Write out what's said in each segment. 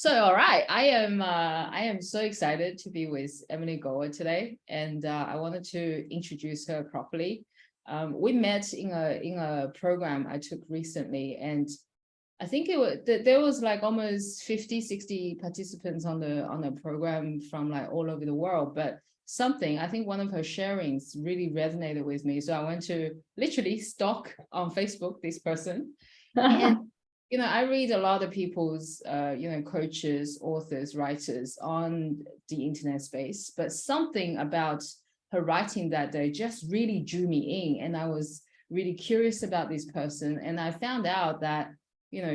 All right, I am so excited to be with Emily Gowor today, and I wanted to introduce her properly. We met in a program I took recently, and I think there was like almost 50, 60 participants on the program from like all over the world. But I think one of her sharings really resonated with me. So I went to literally stalk on Facebook this person. And I read a lot of people's, coaches, authors, writers on the internet space, but something about her writing that day just really drew me in. And I was really curious about this person. And I found out that,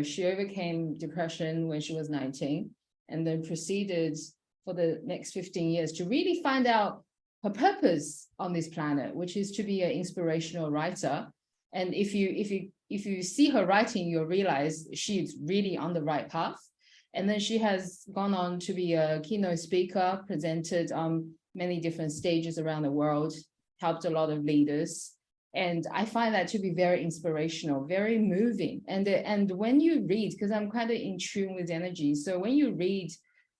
she overcame depression when she was 19 and then proceeded for the next 15 years to really find out her purpose on this planet, which is to be an inspirational writer. And if you see her writing, you'll realize she's really on the right path. And then she has gone on to be a keynote speaker, presented on many different stages around the world, helped a lot of leaders. And I find that to be very inspirational, very moving. And when you read, because I'm kind of in tune with energy, so when you read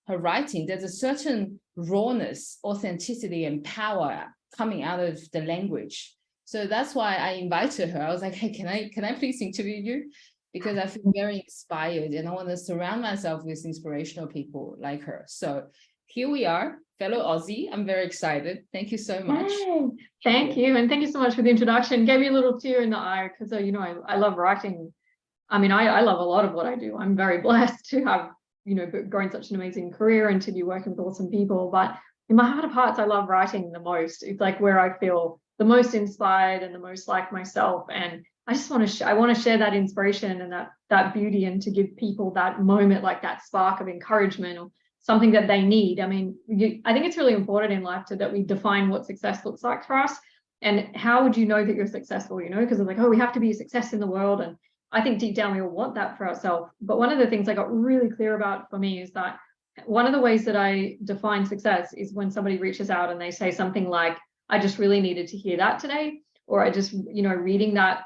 her writing, there's a certain rawness, authenticity, and power coming out of the language. So that's why I invited her. I was like, hey, can I please interview you? Because I feel very inspired and I want to surround myself with inspirational people like her. So here we are, fellow Aussie. I'm very excited. Thank you so much. Hey, thank you. And thank you so much for the introduction. Gave me a little tear in the eye because, I love writing. I mean, I love a lot of what I do. I'm very blessed to have, grown such an amazing career and to be working with awesome people. But in my heart of hearts, I love writing the most. It's like where I feel the most inspired and the most like myself. And I just want to, I want to share that inspiration and that beauty, and to give people that moment, like that spark of encouragement or something that they need. I mean, I think it's really important in life that we define what success looks like for us. And how would you know that you're successful, because it's like, oh, we have to be a success in the world. And I think deep down we all want that for ourselves. But one of the things I got really clear about for me is that one of the ways that I define success is when somebody reaches out and they say something like, I just really needed to hear that today, or I just, reading that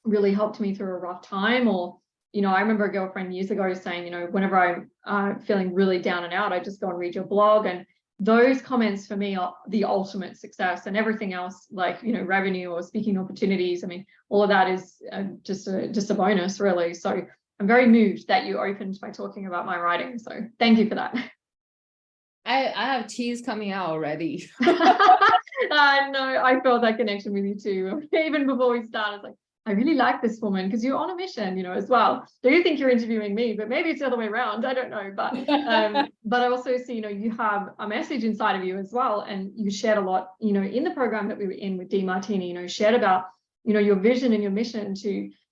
really helped me through a rough time. Or, I remember a girlfriend years ago saying, whenever I'm feeling really down and out, I just go and read your blog. And those comments for me are the ultimate success, and everything else, like, revenue or speaking opportunities. I mean, all of that is just a bonus, really. So I'm very moved that you opened by talking about my writing. So thank you for that. I have tears coming out already. I know, I felt that connection with you too. Even before we started, it's like, I really like this woman because you're on a mission, as well. Do you think you're interviewing me? But maybe it's the other way around. I don't know. But but I also see, you have a message inside of you as well. And you shared a lot, in the program that we were in with Dee Martini, shared about, your vision and your mission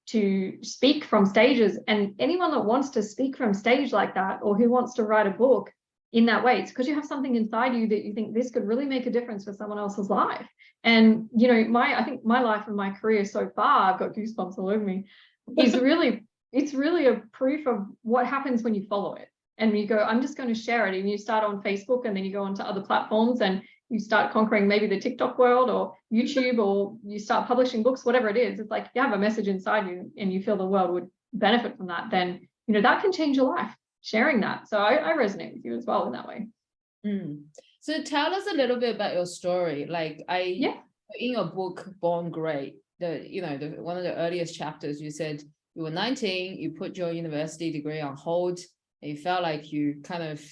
to speak from stages. And anyone that wants to speak from stage like that, or who wants to write a book in that way, it's because you have something inside you that you think this could really make a difference for someone else's life. And I think my life and my career so far, I've got goosebumps all over me, it's really a proof of what happens when you follow it. And you go, I'm just going to share it. And you start on Facebook, and then you go onto other platforms, and you start conquering maybe the TikTok world or YouTube, or you start publishing books, whatever it is. It's like, if you have a message inside you and you feel the world would benefit from that, then that can change your life, sharing that. So I resonate with you as well in that way. So tell us a little bit about your story. Like in your book, Born Great, one of the earliest chapters, you said you were 19, you put your university degree on hold, and you felt like you kind of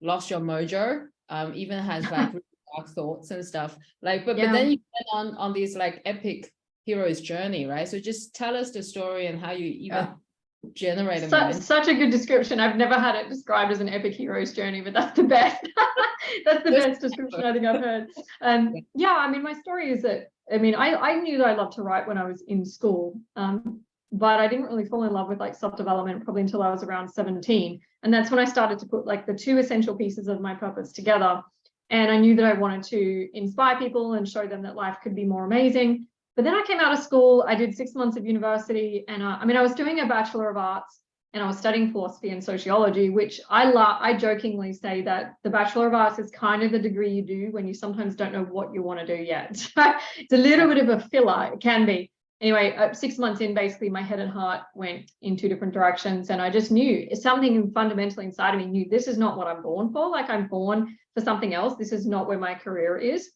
lost your mojo, even has like really dark thoughts and stuff. Like, but then you went on this like epic hero's journey, right? So just tell us the story and how you even generate such a good description. I've never had it described as an epic hero's journey, but that's the best. That's the best description I think I've heard. I mean, my story is that, I knew that I loved to write when I was in school, but I didn't really fall in love with like self-development probably until I was around 17. And that's when I started to put like the two essential pieces of my purpose together. And I knew that I wanted to inspire people and show them that life could be more amazing. But then I came out of school, I did 6 months of university, and I was doing a Bachelor of Arts, and I was studying philosophy and sociology, which I jokingly say that the Bachelor of Arts is kind of the degree you do when you sometimes don't know what you want to do yet. It's a little bit of a filler, it can be. anyway, 6 months in, basically my head and heart went in 2 different directions. And I just knew something fundamentally inside of me knew this is not what I'm born for. Like, I'm born for something else. This is not where my career is.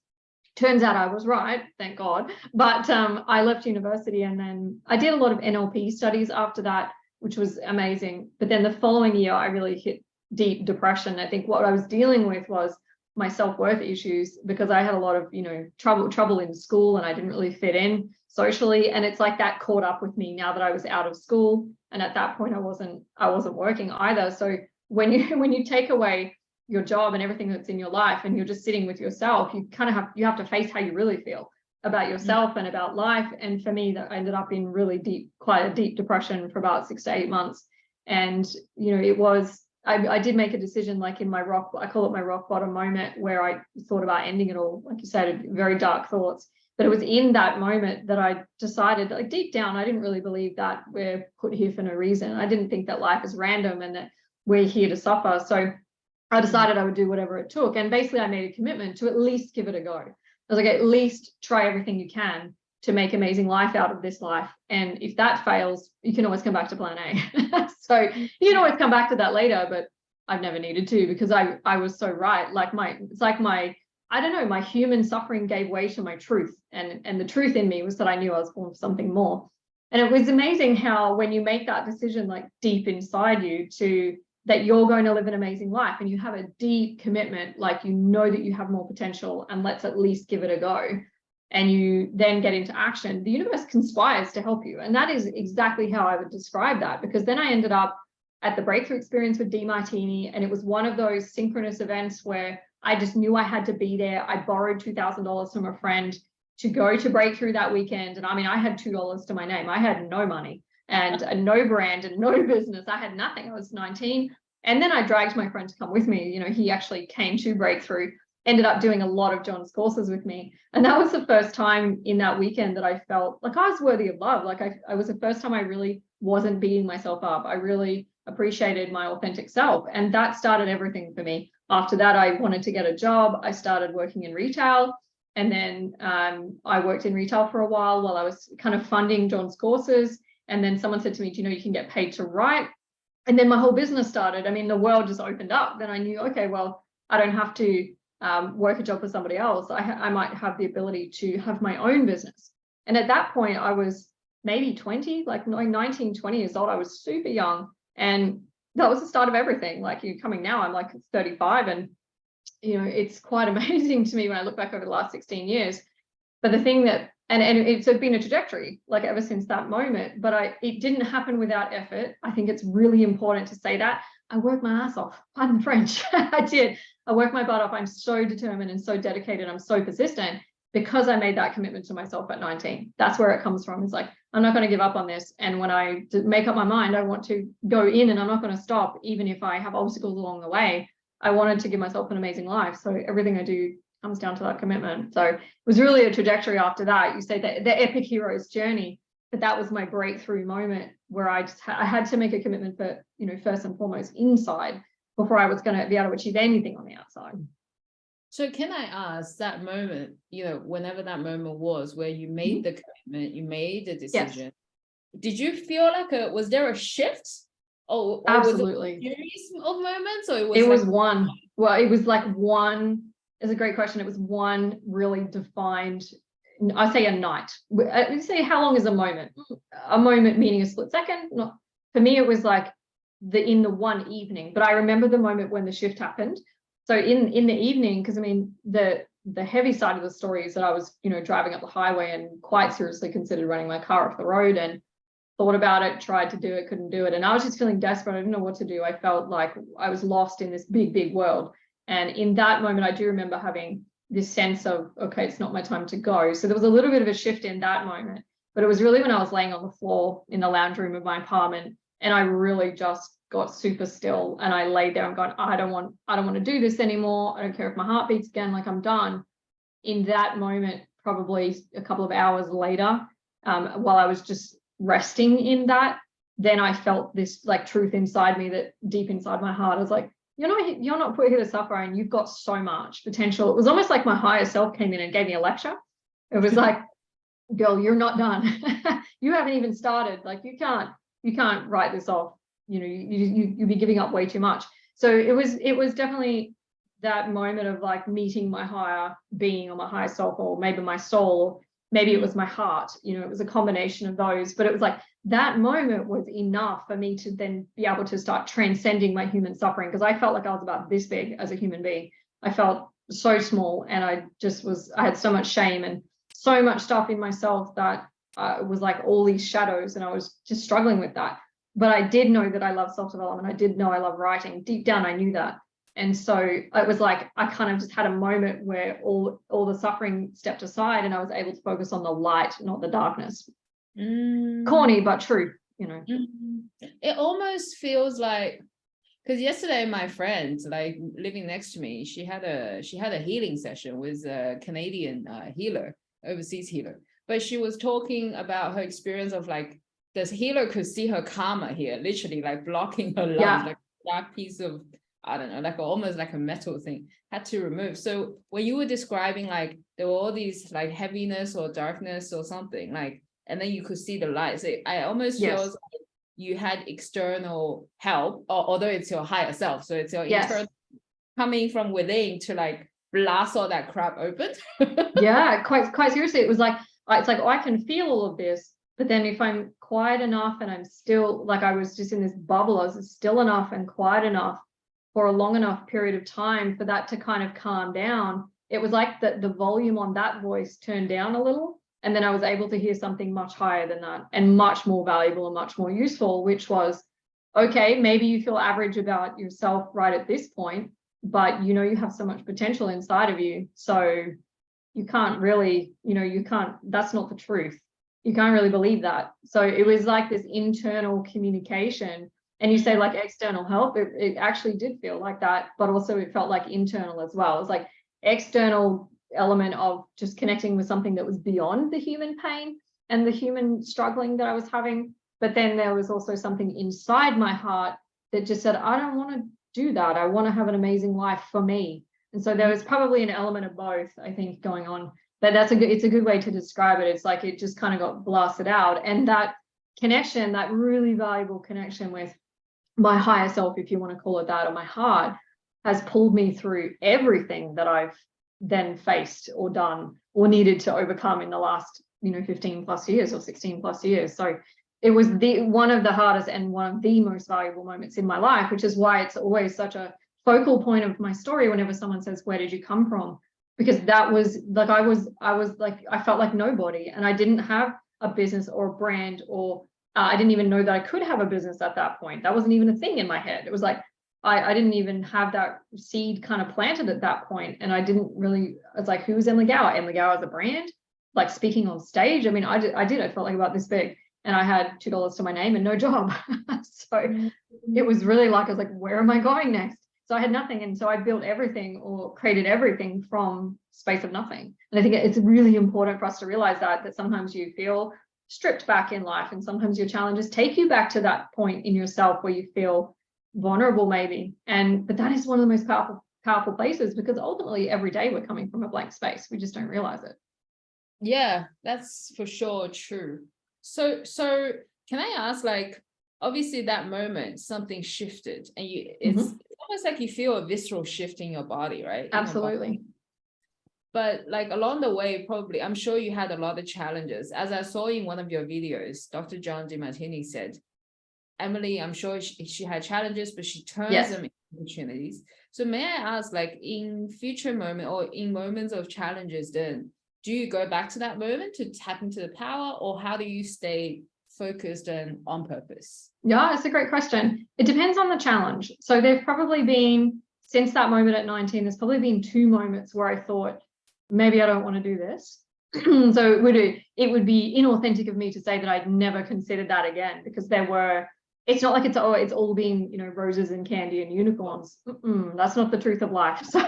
Turns out I was right, thank God. But I left university, and then I did a lot of NLP studies after that, which was amazing. But then the following year, I really hit deep depression. I think what I was dealing with was my self-worth issues, because I had a lot of, trouble in school, and I didn't really fit in socially. And it's like that caught up with me now that I was out of school. And at that point, I wasn't working either. So when you take away your job and everything that's in your life, and you're just sitting with yourself, you kind of have to face how you really feel about yourself and about life. And for me, that ended up in really quite a deep depression for about 6 to 8 months. And it was, I did make a decision, like in I call it my rock bottom moment, where I thought about ending it all. Like you said, very dark thoughts. But it was in that moment that I decided, like, deep down, I didn't really believe that we're put here for no reason. I didn't think that life is random and that we're here to suffer. So I decided I would do whatever it took. And basically I made a commitment to at least give it a go. I was like, at least try everything you can to make amazing life out of this life. And if that fails, you can always come back to plan A. So you can always come back to that later, but I've never needed to, because I was so right. Like I don't know, my human suffering gave way to my truth. And the truth in me was that I knew I was born for something more. And it was amazing how when you make that decision, like deep inside you, that you're going to live an amazing life, and you have a deep commitment, like that you have more potential, and let's at least give it a go, and you then get into action, the universe conspires to help you. And that is exactly how I would describe that, because then I ended up at the breakthrough experience with DeMartini, and it was one of those synchronous events where I just knew I had to be there. I borrowed $2,000 from a friend to go to breakthrough that weekend. And I mean, I had $2 to my name. I had no money and no brand and no business. I had nothing. I was 19. And then I dragged my friend to come with me. He actually came to breakthrough, ended up doing a lot of John's courses with me. And that was the first time in that weekend that I felt like I was worthy of love. Like I was the first time I really wasn't beating myself up. I really appreciated my authentic self. And that started everything for me. After that, I wanted to get a job. I started working in retail. And then I worked in retail for a while I was kind of funding John's courses. And then someone said to me, do you know you can get paid to write? And then my whole business started. I mean, the world just opened up. Then I knew, okay, well, I don't have to work a job for somebody else. I might have the ability to have my own business. And at that point, I was maybe 20, like 19, 20 years old. I was super young. And that was the start of everything. Like coming now, I'm like 35. And, it's quite amazing to me when I look back over the last 16 years. But the thing that, and it's been a trajectory, like ever since that moment, but it didn't happen without effort. I think it's really important to say that. I worked my ass off, pardon the French. I did. I worked my butt off. I'm so determined and so dedicated. I'm so persistent because I made that commitment to myself at 19. That's where it comes from. It's like, I'm not going to give up on this. And when I make up my mind, I want to go in, and I'm not going to stop, even if I have obstacles along the way. I wanted to give myself an amazing life. So everything I do comes down to that commitment. So it was really a trajectory after that. You say that the epic hero's journey, but that was my breakthrough moment where I had to make a commitment for, first and foremost inside before I was going to be able to achieve anything on the outside. So can I ask that moment, whenever that moment was where you made the commitment, you made the decision, did you feel like was there a shift? Or absolutely. Was it a series of moments, or it was one? Well, it was like one. It's a great question. It was one really defined, I say a night. I say, how long is a moment? A moment meaning a split second. Not for me, it was like in the one evening. But I remember the moment when the shift happened. So in the evening, because I mean the heavy side of the story is that I was, driving up the highway and quite seriously considered running my car off the road, and thought about it, tried to do it, couldn't do it. And I was just feeling desperate. I didn't know what to do. I felt like I was lost in this big, big world. And in that moment, I do remember having this sense of, okay, it's not my time to go. So there was a little bit of a shift in that moment. But it was really when I was laying on the floor in the lounge room of my apartment, and I really just got super still. And I laid there and going, I don't want to do this anymore. I don't care if my heart beats again, like I'm done. In that moment, probably a couple of hours later, while I was just resting in that, then I felt this like truth inside me, that deep inside my heart, I was like, you're not put here to suffer, and you've got so much potential. It was almost like my higher self came in and gave me a lecture. It was like, girl, you're not done. You haven't even started. Like you can't write this off. You know, you'd be giving up way too much. So it was definitely that moment of like meeting my higher being or my higher self, or maybe my soul, maybe it was my heart, you know, it was a combination of those. But it was like that moment was enough for me to then be able to start transcending my human suffering, because I felt like I was about this big as a human being. I felt so small, and I had so much shame and so much stuff in myself that was like all these shadows, and I was just struggling with that. But I did know that I love self-development. I did know I love writing. Deep down, I knew that. And so it was like I kind of just had a moment where all the suffering stepped aside, and I was able to focus on the light, not the darkness. Corny, but true, you know. It almost feels like, because yesterday my friend, like living next to me, she had a healing session with a Canadian healer, overseas healer. But she was talking about her experience of like, this healer could see her karma here, literally like blocking her lungs, like a dark piece of, I don't know, like almost like a metal thing, had to remove. So when you were describing like there were all these like heaviness or darkness or something, like, and then you could see the light. So I almost feel like you had external help, although it's your higher self. So it's your internal coming from within to like blast all that crap open. Yeah, quite seriously. It was like, it's like, oh, I can feel all of this. But then if I'm quiet enough and I'm still, like I was just in this bubble, I was still enough and quiet enough for a long enough period of time for that to kind of calm down. It was like the volume on that voice turned down a little. And then I was able to hear something much higher than that and much more valuable and much more useful, which was, okay, maybe you feel average about yourself right at this point, but you know, you have so much potential inside of you. So you can't really, you know, that's not the truth. You can't really believe that. So it was like this internal communication. And you say like external help, it actually did feel like that, but also it felt like internal as well. It was like external element of just connecting with something that was beyond the human pain and the human struggling that I was having. But then there was also something inside my heart that just said, I don't want to do that. I want to have an amazing life for me. And so there was probably an element of both, I think, going on. But it's a good way to describe it. It's like it just kind of got blasted out. And that connection, that really valuable connection with my higher self, if you want to call it that, or my heart, has pulled me through everything that I've then faced or done or needed to overcome in the last, 15 plus years or 16 plus years. So it was one of the hardest and one of the most valuable moments in my life, which is why it's always such a focal point of my story whenever someone says, where did you come from? Because that was like, I felt like nobody, and I didn't have a business or a brand, or I didn't even know that I could have a business at that point. That wasn't even a thing in my head. It was like, I didn't even have that seed kind of planted at that point. And I didn't really, it's like, who's Emily Gowor? Emily Gowor as a brand, like speaking on stage. I mean, I felt like about this big, and I had $2 to my name and no job. So it was really like, I was like, where am I going next? So I had nothing. And so I built everything or created everything from space of nothing. And I think it's really important for us to realize that sometimes you feel stripped back in life, and sometimes your challenges take you back to that point in yourself where you feel vulnerable maybe. But that is one of the most powerful places, because ultimately every day we're coming from a blank space. We just don't realize it. Yeah, that's for sure true. So can I ask, like, obviously that moment something shifted, and it's almost like you feel a visceral shift in your body, right? Absolutely. But like along the way, probably, I'm sure you had a lot of challenges. As I saw in one of your videos, Dr. John DeMartini said, Emily, I'm sure she had challenges, but she turns them into opportunities. So may I ask, like, in future moment or in moments of challenges, then do you go back to that moment to tap into the power, or how do you stay focused and on purpose? Yeah, it's a great question. It depends on the challenge. So there've probably been, since that moment at 19, there's probably been 2 moments where I thought, maybe I don't want to do this. So it would be inauthentic of me to say that I'd never considered that again, because it's not like it's all been, roses and candy and unicorns. That's not the truth of life. So,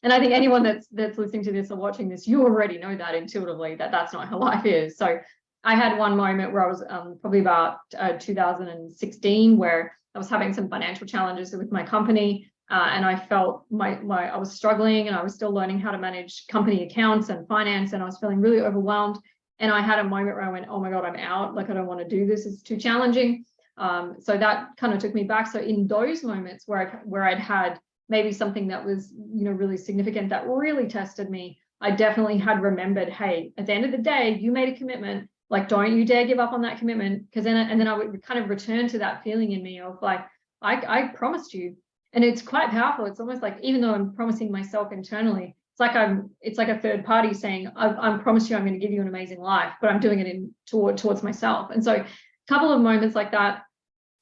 and I think anyone that's listening to this or watching this, you already know that intuitively, that that's not how life is. So I had one moment where I was probably about 2016, where I was having some financial challenges with my company. And I felt I was struggling, and I was still learning how to manage company accounts and finance, and I was feeling really overwhelmed. And I had a moment where I went, oh my God, I'm out. Like, I don't want to do this. It's too challenging. So that kind of took me back. So in those moments where I'd had maybe something that was, really significant, that really tested me, I definitely had remembered, hey, at the end of the day, you made a commitment. Like, don't you dare give up on that commitment. Because then I would kind of return to that feeling in me of like, I promised you. And it's quite powerful. It's almost like, even though I'm promising myself internally, it's like a third party saying, I promise you I'm going to give you an amazing life, but I'm doing it towards myself. And so a couple of moments like that,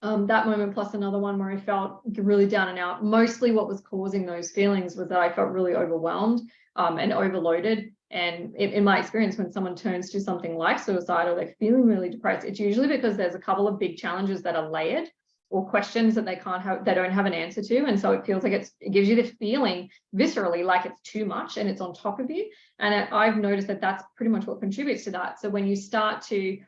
that moment plus another one where I felt really down and out. Mostly what was causing those feelings was that I felt really overwhelmed and overloaded. And in my experience, when someone turns to something like suicide or they're feeling really depressed, it's usually because there's a couple of big challenges that are layered, or questions that they don't have an answer to. And so it feels like it gives you the feeling viscerally like it's too much and it's on top of you. And I've noticed that that's pretty much what contributes to that. So when you start to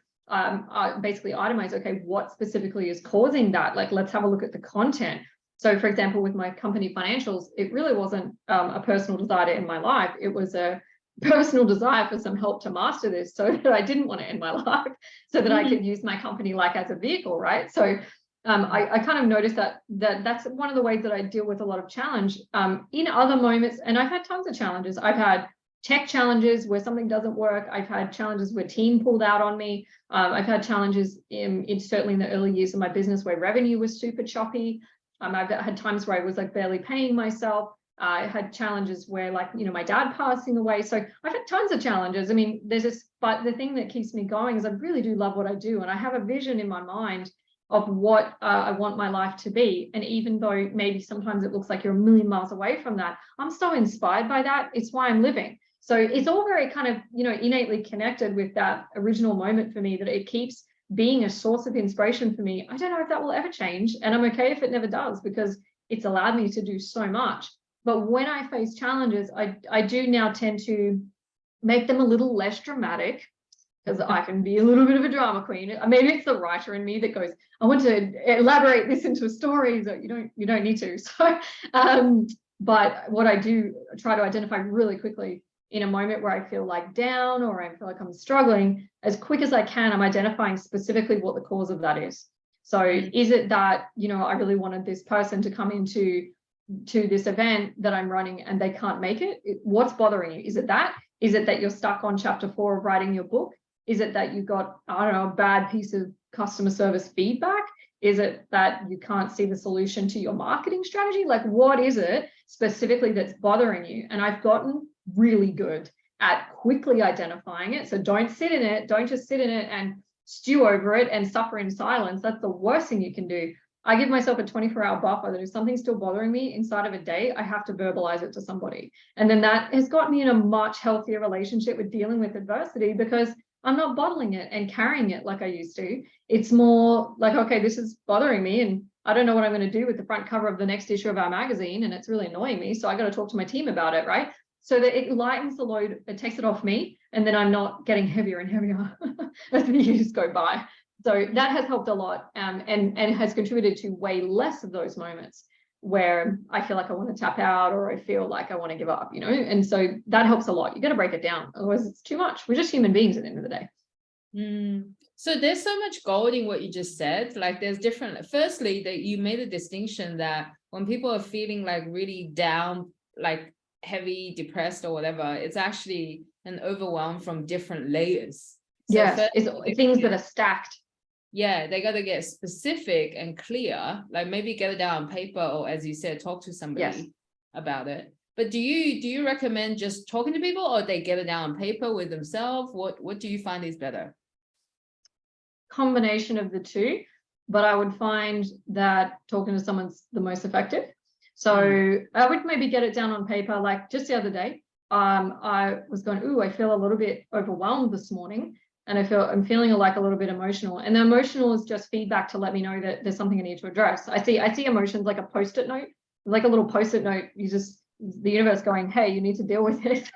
basically itemize, okay, what specifically is causing that? Like, let's have a look at the content. So for example, with my company financials, it really wasn't a personal desire to end my life. It was a personal desire for some help to master this, so that I didn't want to end my life, so that I could use my company like as a vehicle, right? So I kind of noticed that's one of the ways that I deal with a lot of challenge in other moments. And I've had tons of challenges. I've had tech challenges where something doesn't work. I've had challenges where team pulled out on me. I've had challenges in certainly in the early years of my business where revenue was super choppy. I've had times where I was like barely paying myself. I had challenges where, like, my dad passing away. So I've had tons of challenges. I mean, but the thing that keeps me going is I really do love what I do. And I have a vision in my mind of what I want my life to be. And even though maybe sometimes it looks like you're a million miles away from that, I'm so inspired by that. It's why I'm living. So it's all very kind of, innately connected with that original moment for me, that it keeps being a source of inspiration for me. I don't know if that will ever change. And I'm okay if it never does, because it's allowed me to do so much. But when I face challenges, I do now tend to make them a little less dramatic, because I can be a little bit of a drama queen. Maybe it's the writer in me that goes, I want to elaborate this into a story. So you don't need to. So, but what I do try to identify really quickly in a moment where I feel like down, or I feel like I'm struggling, as quick as I can, I'm identifying specifically what the cause of that is. So is it that, I really wanted this person to come into this event that I'm running and they can't make it? What's bothering you? Is it that? Is it that you're stuck on chapter 4 of writing your book? Is it that you got, I don't know, a bad piece of customer service feedback? Is it that you can't see the solution to your marketing strategy? Like, what is it specifically that's bothering you? And I've gotten really good at quickly identifying it. So don't sit in it. Don't just sit in it and stew over it and suffer in silence. That's the worst thing you can do. I give myself a 24-hour buffer that if something's still bothering me inside of a day, I have to verbalize it to somebody. And then that has got me in a much healthier relationship with dealing with adversity, because I'm not bottling it and carrying it like I used to. It's more like, okay, this is bothering me and I don't know what I'm going to do with the front cover of the next issue of our magazine, and it's really annoying me. So I got to talk to my team about it, right? So that it lightens the load, it takes it off me, and then I'm not getting heavier and heavier as the years go by. So that has helped a lot, and has contributed to way less of those moments where I feel like I want to tap out, or I feel like I want to give up, and so that helps a lot. You got to break it down, otherwise it's too much. We're just human beings at the end of the day. So there's so much gold in what you just said. Like, there's different, firstly, that you made a distinction that when people are feeling like really down, like heavy, depressed or whatever, it's actually an overwhelm from different layers. So yes, it's things that are stacked. Yeah, they got to get specific and clear, like maybe get it down on paper, or as you said, talk to somebody about it. But do you recommend just talking to people, or they get it down on paper with themselves? What do you find is better? Combination of the two, but I would find that talking to someone's the most effective. So I would maybe get it down on paper. Like just the other day, I was going, I feel a little bit overwhelmed this morning. And I'm feeling like a little bit emotional. And the emotional is just feedback to let me know that there's something I need to address. I see emotions like a post-it note, like a little post-it note. The universe going, hey, you need to deal with it.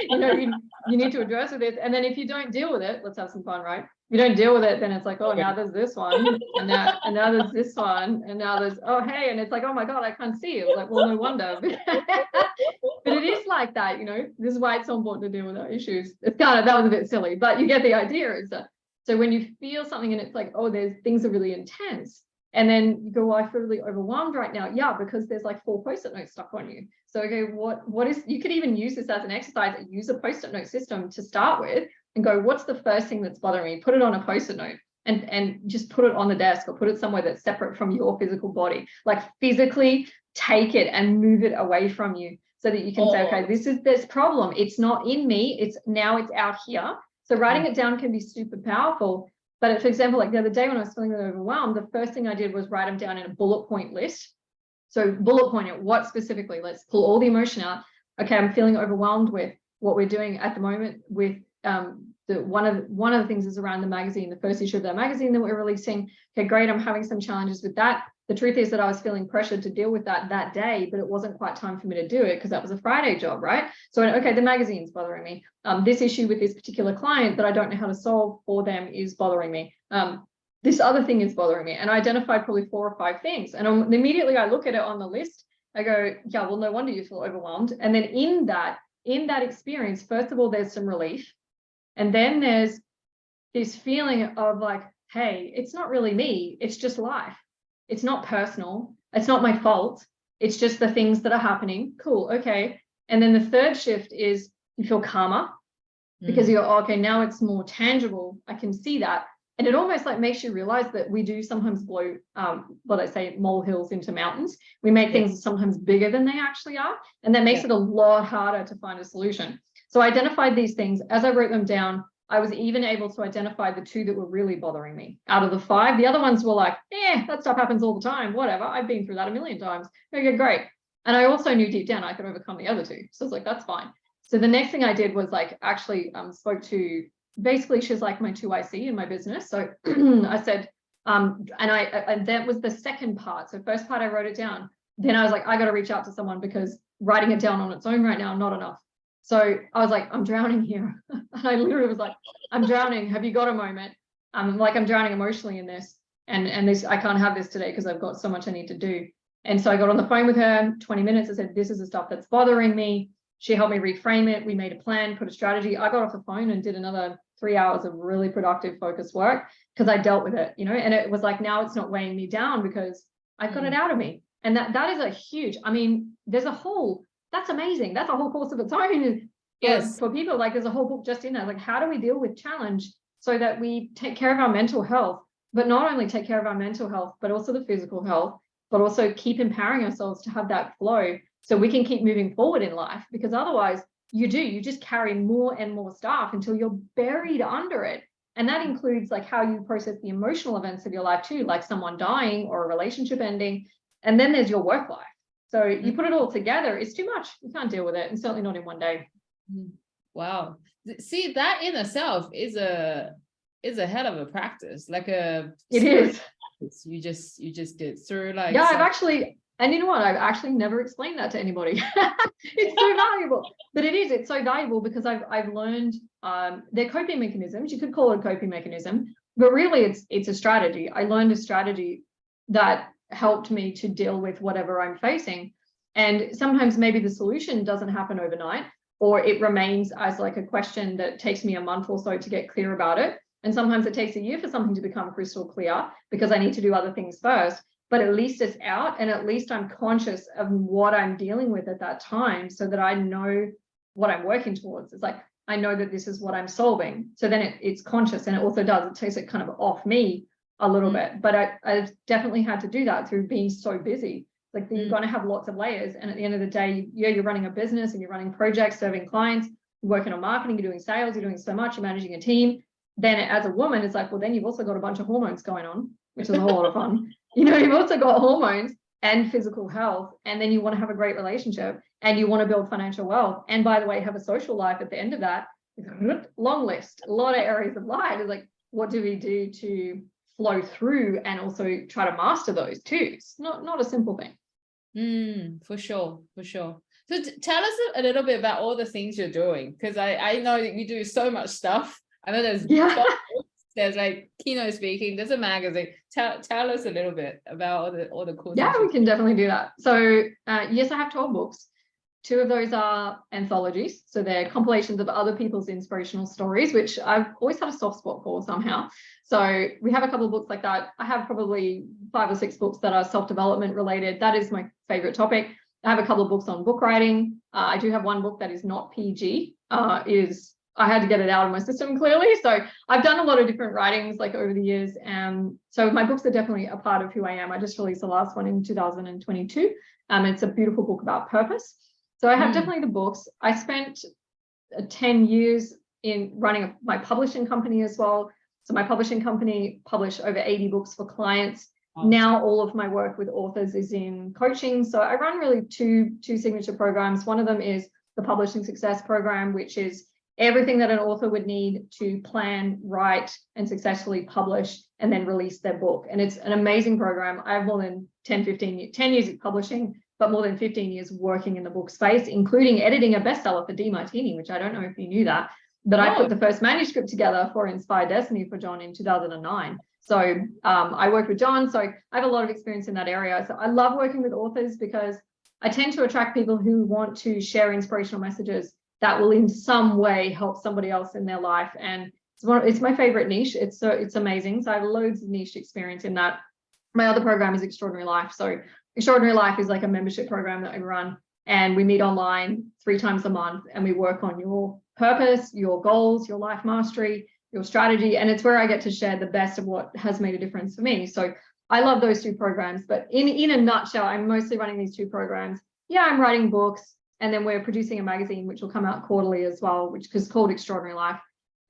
You know, you need to address with it. And then if you don't deal with it, let's have some fun, right? If you don't deal with it, then it's like, oh, now there's this one, and now there's this one, and now there's, oh, hey, and it's like, oh my God, I can't see you. Like, well, no wonder. But it is like that, you know. This is why it's so important to deal with our issues. It's kind of, that was a bit silly, but you get the idea. Is that, so when you feel something and it's like, oh, there's things are really intense, and then you go, well, I feel really overwhelmed right now. Yeah, because there's like 4 post-it notes stuck on you. So okay, what is, you could even use this as an exercise. Use a post-it note system to start with and go, what's the first thing that's bothering me? Put it on a post-it note and just put it on the desk, or put it somewhere that's separate from your physical body. Like physically take it and move it away from you, so that you can say, okay, this is this problem. It's not in me. It's out here. So writing it down can be super powerful. But for example, like the other day when I was feeling really overwhelmed, the first thing I did was write them down in a bullet point list. So bullet point it, what specifically, let's pull all the emotion out. Okay, I'm feeling overwhelmed with what we're doing at the moment with one of the things is around the magazine, the first issue of that magazine that we're releasing. Okay, great. I'm having some challenges with that. The truth is that I was feeling pressured to deal with that day, but it wasn't quite time for me to do it because that was a Friday job, right? So, okay, the magazine's bothering me. This issue with this particular client that I don't know how to solve for them is bothering me. This other thing is bothering me. And I identified probably 4 or 5 things. And immediately I look at it on the list. I go, yeah, well, no wonder you feel overwhelmed. And then in that experience, first of all, there's some relief. And then there's this feeling of like, hey, it's not really me. It's just life. It's not personal. It's not my fault. It's just the things that are happening. Cool. Okay. And then the third shift is you feel calmer because you're, okay, now it's more tangible. I can see that. And it almost like makes you realize that we do sometimes blow, what I say, molehills into mountains. We make things sometimes bigger than they actually are. And that makes it a lot harder to find a solution. So I identified these things. As I wrote them down, I was even able to identify the 2 that were really bothering me. Out of the 5, the other ones were like, that stuff happens all the time, whatever. I've been through that a million times. Okay, great. And I also knew deep down I could overcome the other 2. So I was like, that's fine. So the next thing I did was like actually spoke to, basically she's like my 2IC in my business. So I said, and that was the second part. So first part, I wrote it down. Then I was like, I got to reach out to someone because writing it down on its own right now, not enough. So I was like, I'm drowning here. And I literally was like, I'm drowning. Have you got a moment? I'm drowning emotionally in this. And this, I can't have this today because I've got so much I need to do. And so I got on the phone with her, 20 minutes. I said, this is the stuff that's bothering me. She helped me reframe it. We made a plan, put a strategy. I got off the phone and did another 3 hours of really productive, focused work because I dealt with it, you know, and it was like, now it's not weighing me down because I've got it out of me. And that is a huge, I mean, there's a whole, that's amazing. That's a whole course of its own. Yes. For people, like there's a whole book just in there. Like, how do we deal with challenge so that we take care of our mental health, but not only take care of our mental health, but also the physical health, but also keep empowering ourselves to have that flow so we can keep moving forward in life. Because otherwise you just carry more and more stuff until you're buried under it. And that includes like how you process the emotional events of your life too, like someone dying or a relationship ending. And then there's your work life. So you put it all together, it's too much. You can't deal with it, and certainly not in one day. Wow. See, that in itself is a hell of a practice. Like it is. You just did through like. Yeah, I've actually, and you know what? I've actually never explained that to anybody. It's so valuable, but it's so valuable because I've learned they're coping mechanisms. You could call it a coping mechanism, but really it's a strategy. I learned a strategy that helped me to deal with whatever I'm facing. And sometimes maybe the solution doesn't happen overnight, or it remains as like a question that takes me a month or so to get clear about it. And sometimes it takes a year for something to become crystal clear because I need to do other things first. But at least it's out, and at least I'm conscious of what I'm dealing with at that time so that I know what I'm working towards. It's like, I know that this is what I'm solving. So then it's conscious, and it also it takes it kind of off me a little bit. But I've definitely had to do that through being so busy. Like you're going to have lots of layers. And at the end of the day, you're running a business and you're running projects, serving clients, you're working on marketing, you're doing sales, you're doing so much, you're managing a team. Then as a woman, it's like, well, then you've also got a bunch of hormones going on, which is a whole lot of fun. You know, you've also got hormones and physical health, and then you want to have a great relationship and you want to build financial wealth. And by the way, have a social life at the end of that. Long list, a lot of areas of life. Is like, what do we do to flow through and also try to master those too? It's not a simple thing. For sure. So tell us a little bit about all the things you're doing, because I know that you do so much stuff. I know there's there's like keynote speaking, there's a magazine. Tell us a little bit about all the cool things. Yeah, we can definitely do that. So yes, I have 12 books. 2 of those are anthologies. So they're compilations of other people's inspirational stories, which I've always had a soft spot for somehow. So we have a couple of books like that. I have probably 5 or 6 books that are self-development related. That is my favorite topic. I have a couple of books on book writing. I do have one book that is not PG. I had to get it out of my system clearly. So I've done a lot of different writings like over the years. So my books are definitely a part of who I am. I just released the last one in 2022. It's a beautiful book about purpose. So I have definitely the books. I spent 10 years in running my publishing company as well. So my publishing company published over 80 books for clients. Awesome. Now all of my work with authors is in coaching. So I run really two signature programs. One of them is the Publishing Success Program, which is everything that an author would need to plan, write, and successfully publish and then release their book. And it's an amazing program. I have more than 10 years of publishing, but more than 15 years working in the book space, including editing a bestseller for DeMartini, which I don't know if you knew that, but I put the first manuscript together for Inspired Destiny for John in 2009. So I worked with John, so I have a lot of experience in that area. So I love working with authors because I tend to attract people who want to share inspirational messages that will in some way help somebody else in their life. And it's my favorite niche. It's amazing. So I have loads of niche experience in that. My other program is Extraordinary Life. So Extraordinary Life is like a membership program that I run, and we meet online 3 times a month and we work on your purpose, your goals, your life mastery, your strategy. And it's where I get to share the best of what has made a difference for me. So I love those 2 programs, but in a nutshell, I'm mostly running these 2 programs. Yeah, I'm writing books, and then we're producing a magazine, which will come out quarterly as well, which is called Extraordinary Life.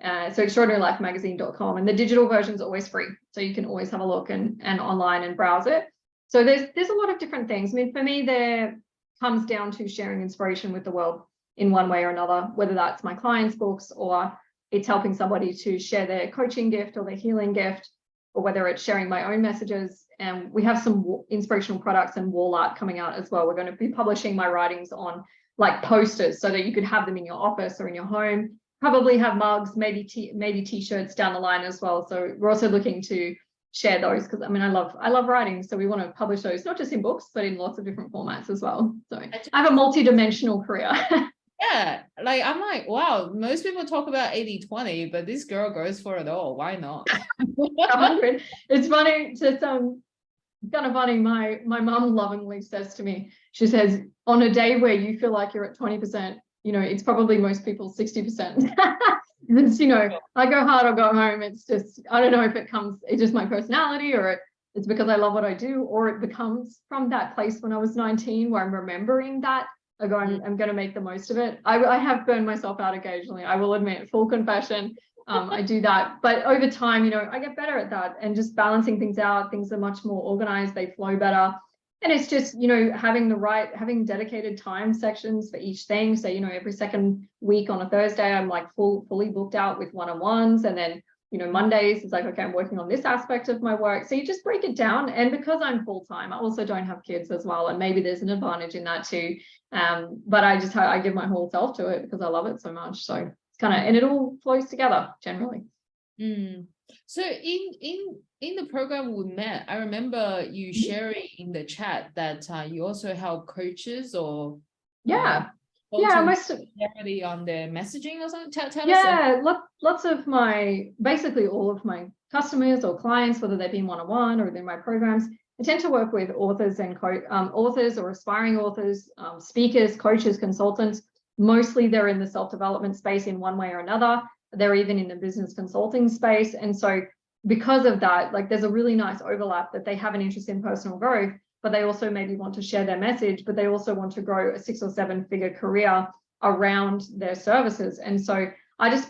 So extraordinarylifemagazine.com, and the digital version is always free. So you can always have a look and online and browse it. So there's a lot of different things. I mean, for me, there comes down to sharing inspiration with the world in one way or another, whether that's my clients' books or it's helping somebody to share their coaching gift or their healing gift, or whether it's sharing my own messages. And we have some inspirational products and wall art coming out as well. We're going to be publishing my writings on like posters so that you could have them in your office or in your home. Probably have mugs, maybe t-shirts down the line as well. So we're also looking to share those because I mean I love writing, so we want to publish those not just in books but in lots of different formats as well. So I have a multi-dimensional career. Yeah, like I'm like, wow, most people talk about 80-20, but this girl goes for it all. Why not? 100. It's funny, just kind of funny. My mum lovingly says to me, she says, on a day where you feel like you're at 20%, you know, it's probably most people's 60%. It's, you know, I go hard or go home. It's just, I don't know if it's just my personality, or it's because I love what I do, or it becomes from that place when I was 19 where I'm remembering that I go, I'm going to make the most of it. I have burned myself out occasionally. I will admit, full confession. I do that, but over time, you know, I get better at that and just balancing things out. Things are much more organized. They flow better. And it's just, you know, having dedicated time sections for each thing. So, you know, every second week on a Thursday, I'm like fully booked out with one-on-ones. And then, you know, Mondays, it's like, okay, I'm working on this aspect of my work. So you just break it down. And because I'm full-time, I also don't have kids as well. And maybe there's an advantage in that too. But I give my whole self to it because I love it so much. So it's kind of, and it all flows together generally. So in the program we met, I remember you sharing in the chat that you also help coaches or most of on their messaging or something. Tell us. Lots of basically all of my customers or clients, whether they've been one-on-one or within my programs, I tend to work with authors and authors or aspiring authors, speakers, coaches, consultants. Mostly they're in the self-development space in one way or another. They're even in the business consulting space. And so because of that, like there's a really nice overlap that they have an interest in personal growth, but they also maybe want to share their message, but they also want to grow a 6 or 7 figure career around their services. And so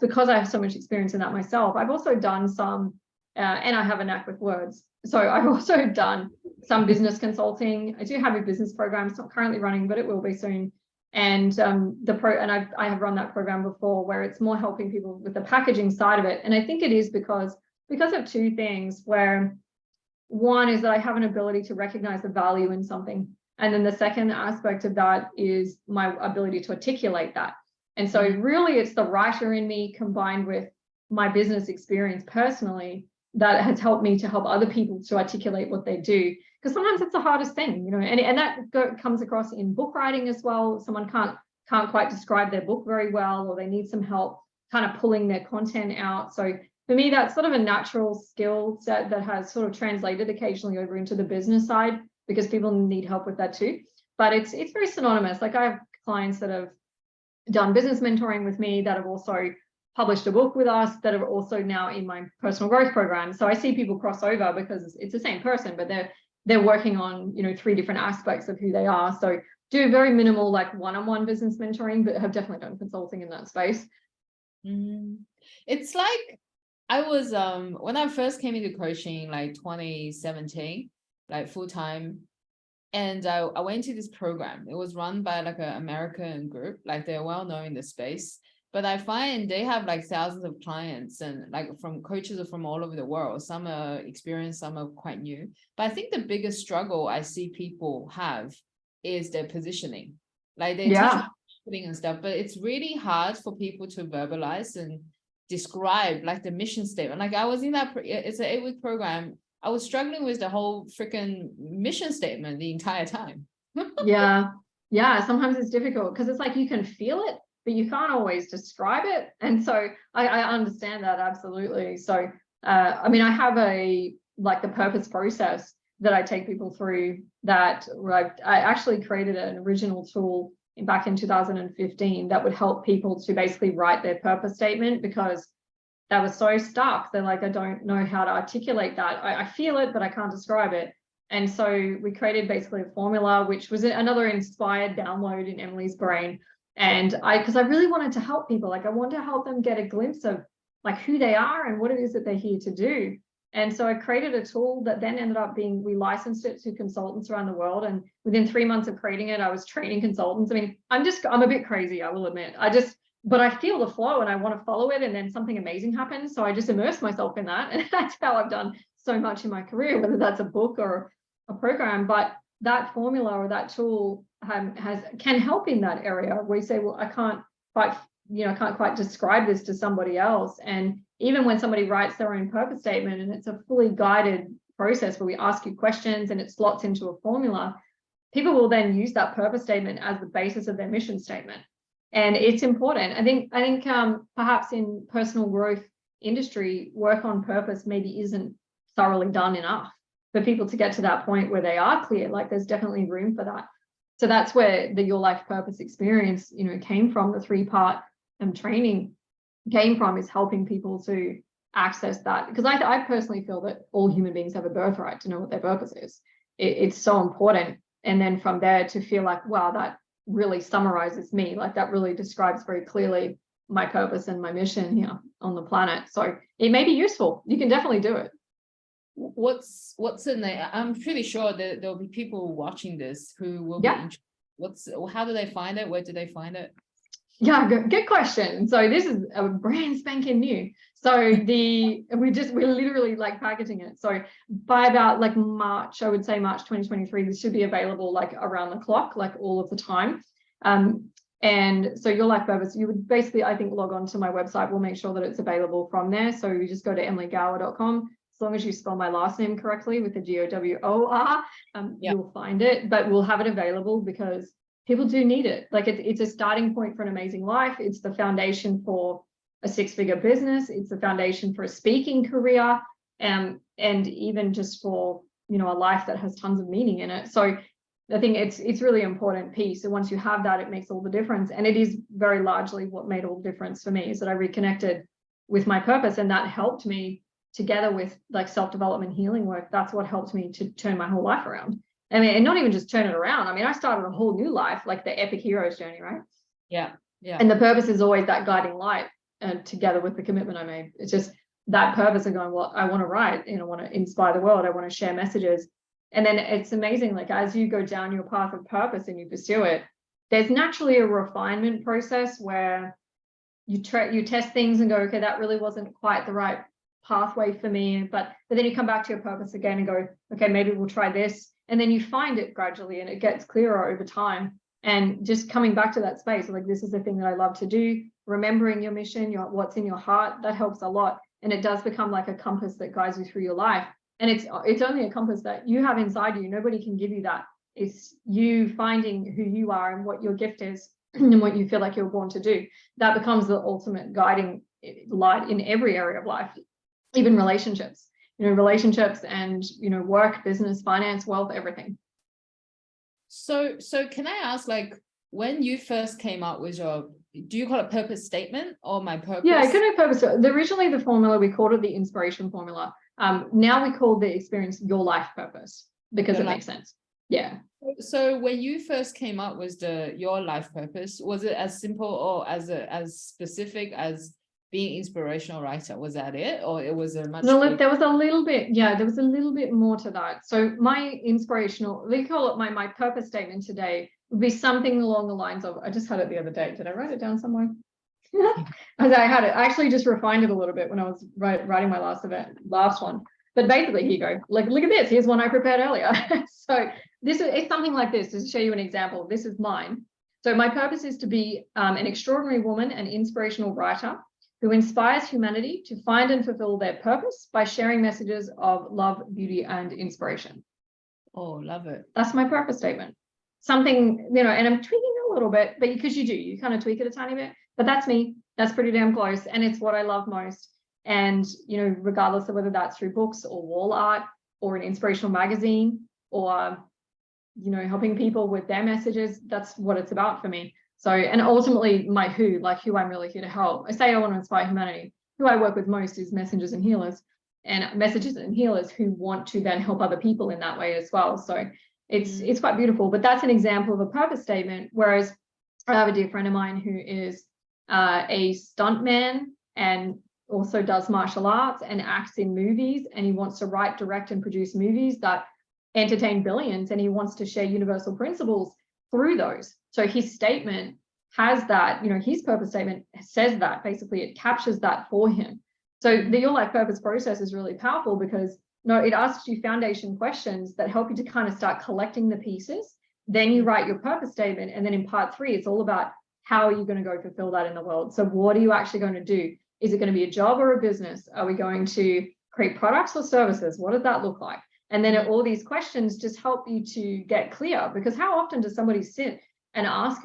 because I have so much experience in that myself, I've also done some, and I have a knack with words. So I've also done some business consulting. I do have a business program. It's not currently running, but it will be soon. And I have run that program before, where it's more helping people with the packaging side of it. And I think it is because of 2 things, where one is that I have an ability to recognize the value in something. And then the second aspect of that is my ability to articulate that. And so really it's the writer in me combined with my business experience personally that has helped me to help other people to articulate what they do. Because sometimes it's the hardest thing, you know, and that comes across in book writing as well. Someone can't quite describe their book very well, or they need some help kind of pulling their content out. So for me, that's sort of a natural skill set that has sort of translated occasionally over into the business side, because people need help with that too. But it's very synonymous. Like I have clients that have done business mentoring with me that have also published a book with us, that are also now in my personal growth program. So I see people cross over because it's the same person, but they're working on, you know, 3 different aspects of who they are. So do very minimal like one-on-one business mentoring, but have definitely done consulting in that space. It's like I was when I first came into coaching like 2017, like full-time, and I went to this program. It was run by like an American group, like they're well known in the space. But I find they have like thousands of clients, and like from coaches from all over the world. Some are experienced, some are quite new. But I think the biggest struggle I see people have is their positioning. Like they teach marketing and stuff, but it's really hard for people to verbalize and describe like the mission statement. Like I was in that, it's an 8-week program. I was struggling with the whole freaking mission statement the entire time. Yeah. Sometimes it's difficult because it's like you can feel it, but you can't always describe it. And so I understand that absolutely. So, I mean, I have the purpose process that I take people through that I actually created an original tool back in 2015 that would help people to basically write their purpose statement, because they were so stuck. They're like, I don't know how to articulate that. I feel it, but I can't describe it. And so we created basically a formula, which was another inspired download in Emily's brain. And because I really wanted to help people, like I wanted to help them get a glimpse of like who they are and what it is that they're here to do. And so I created a tool that then ended up we licensed it to consultants around the world. And within 3 months of creating it, I was training consultants. I mean, I'm a bit crazy, I will admit. But I feel the flow and I want to follow it, and then something amazing happens. So I just immerse myself in that. And that's how I've done so much in my career, whether that's a book or a program. But that formula or that tool can help in that area where you say, well, I can't quite describe this to somebody else. And even when somebody writes their own purpose statement, and it's a fully guided process where we ask you questions and it slots into a formula, people will then use that purpose statement as the basis of their mission statement. And it's important. I think perhaps in personal growth industry, work on purpose maybe isn't thoroughly done enough for people to get to that point where they are clear. Like there's definitely room for that. So that's where the Your Life Purpose experience, you know, came from. The 3-part training came from, is helping people to access that. Because I personally feel that all human beings have a birthright to know what their purpose is. It's so important. And then from there to feel like, wow, that really summarizes me. Like that really describes very clearly my purpose and my mission here on the planet. So it may be useful. You can definitely do it. What's in there? I'm pretty sure that there'll be people watching this who will be interested. How do they find it? Where do they find it? Yeah, good question. So this is a brand spanking new. So we're literally like packaging it. So by about like March, I would say March 2023, this should be available like around the clock, like all of the time. And so Your Life Purpose, you would basically, I think, log on to my website. We'll make sure that it's available from there. So you just go to emilygowor.com. As long as you spell my last name correctly with the GOWOR, you'll find it. But we'll have it available because people do need it. Like it's a starting point for an amazing life. It's the foundation for a 6-figure business. It's the foundation for a speaking career, and even just for, you know, a life that has tons of meaning in it. So I think it's really important piece. And once you have that, it makes all the difference. And it is very largely what made all the difference for me, is that I reconnected with my purpose, and that helped me, together with like self-development healing work. That's what helped me to turn my whole life around. I mean, and not even just turn it around. I mean, I started a whole new life, like the epic hero's journey, right? Yeah. And the purpose is always that guiding light, together with the commitment I made. It's just that purpose of going, well, I want to write, I want to inspire the world. I want to share messages. And then it's amazing, like as you go down your path of purpose and you pursue it, there's naturally a refinement process where you test things and go, okay, that really wasn't quite the right pathway for me. But then you come back to your purpose again and go, okay, maybe we'll try this. and then you find it gradually and it gets clearer over time. And just coming back to that space, like, this is the thing that I love to do, remembering your mission, what's in your heart, that helps a lot. And it does become like a compass that guides you through your life. And it's only a compass that you have inside you. Nobody can give you that. It's you finding who you are and what your gift is and what you feel like you're born to do. That becomes the ultimate guiding light in every area of life, even relationships, relationships and, work, business, finance, wealth, everything. So can I ask, like, when you first came up with your, do you call it purpose statement or my purpose? Yeah, it could be purpose. Originally, the formula, we called it the inspiration formula. Now we call the experience your life purpose, because it makes sense. Yeah. So when you first came up with your life purpose, was it as simple or as specific as being inspirational writer? Was that it, or it was a much? There was a little bit, there was a little bit more to that. So my inspirational, we call it my purpose statement today, would be something along the lines of, I just had it the other day. Did I write it down somewhere? As I had it, I actually just refined it a little bit when I was writing my last one. But basically, here you go. Like, look at this. Here's one I prepared earlier. So it's something like this, to show you an example. This is mine. So my purpose is to be an extraordinary woman, an inspirational writer who inspires humanity to find and fulfill their purpose by sharing messages of love, beauty, and inspiration. Oh, love it. That's my purpose statement. Something, and I'm tweaking a little bit, but because you kind of tweak it a tiny bit, but that's me. That's pretty damn close. And it's what I love most. And, regardless of whether that's through books or wall art or an inspirational magazine or, helping people with their messages, that's what it's about for me. So, and ultimately my who I'm really here to help. I say I want to inspire humanity. Who I work with most is messengers and healers who want to then help other people in that way as well. So it's quite beautiful, but that's an example of a purpose statement. Whereas I have a dear friend of mine who is a stuntman and also does martial arts and acts in movies, and he wants to write, direct, and produce movies that entertain billions, and he wants to share universal principles through those. So his statement has that, his purpose statement says that, basically it captures that for him. So the Your Life Purpose process is really powerful because it asks you foundation questions that help you to kind of start collecting the pieces. Then you write your purpose statement, and then in part 3, it's all about how are you going to go fulfill that in the world. So what are you actually going to do? Is it going to be a job or a business? Are we going to create products or services? What does that look like? And then all these questions just help you to get clear, because how often does somebody sit and ask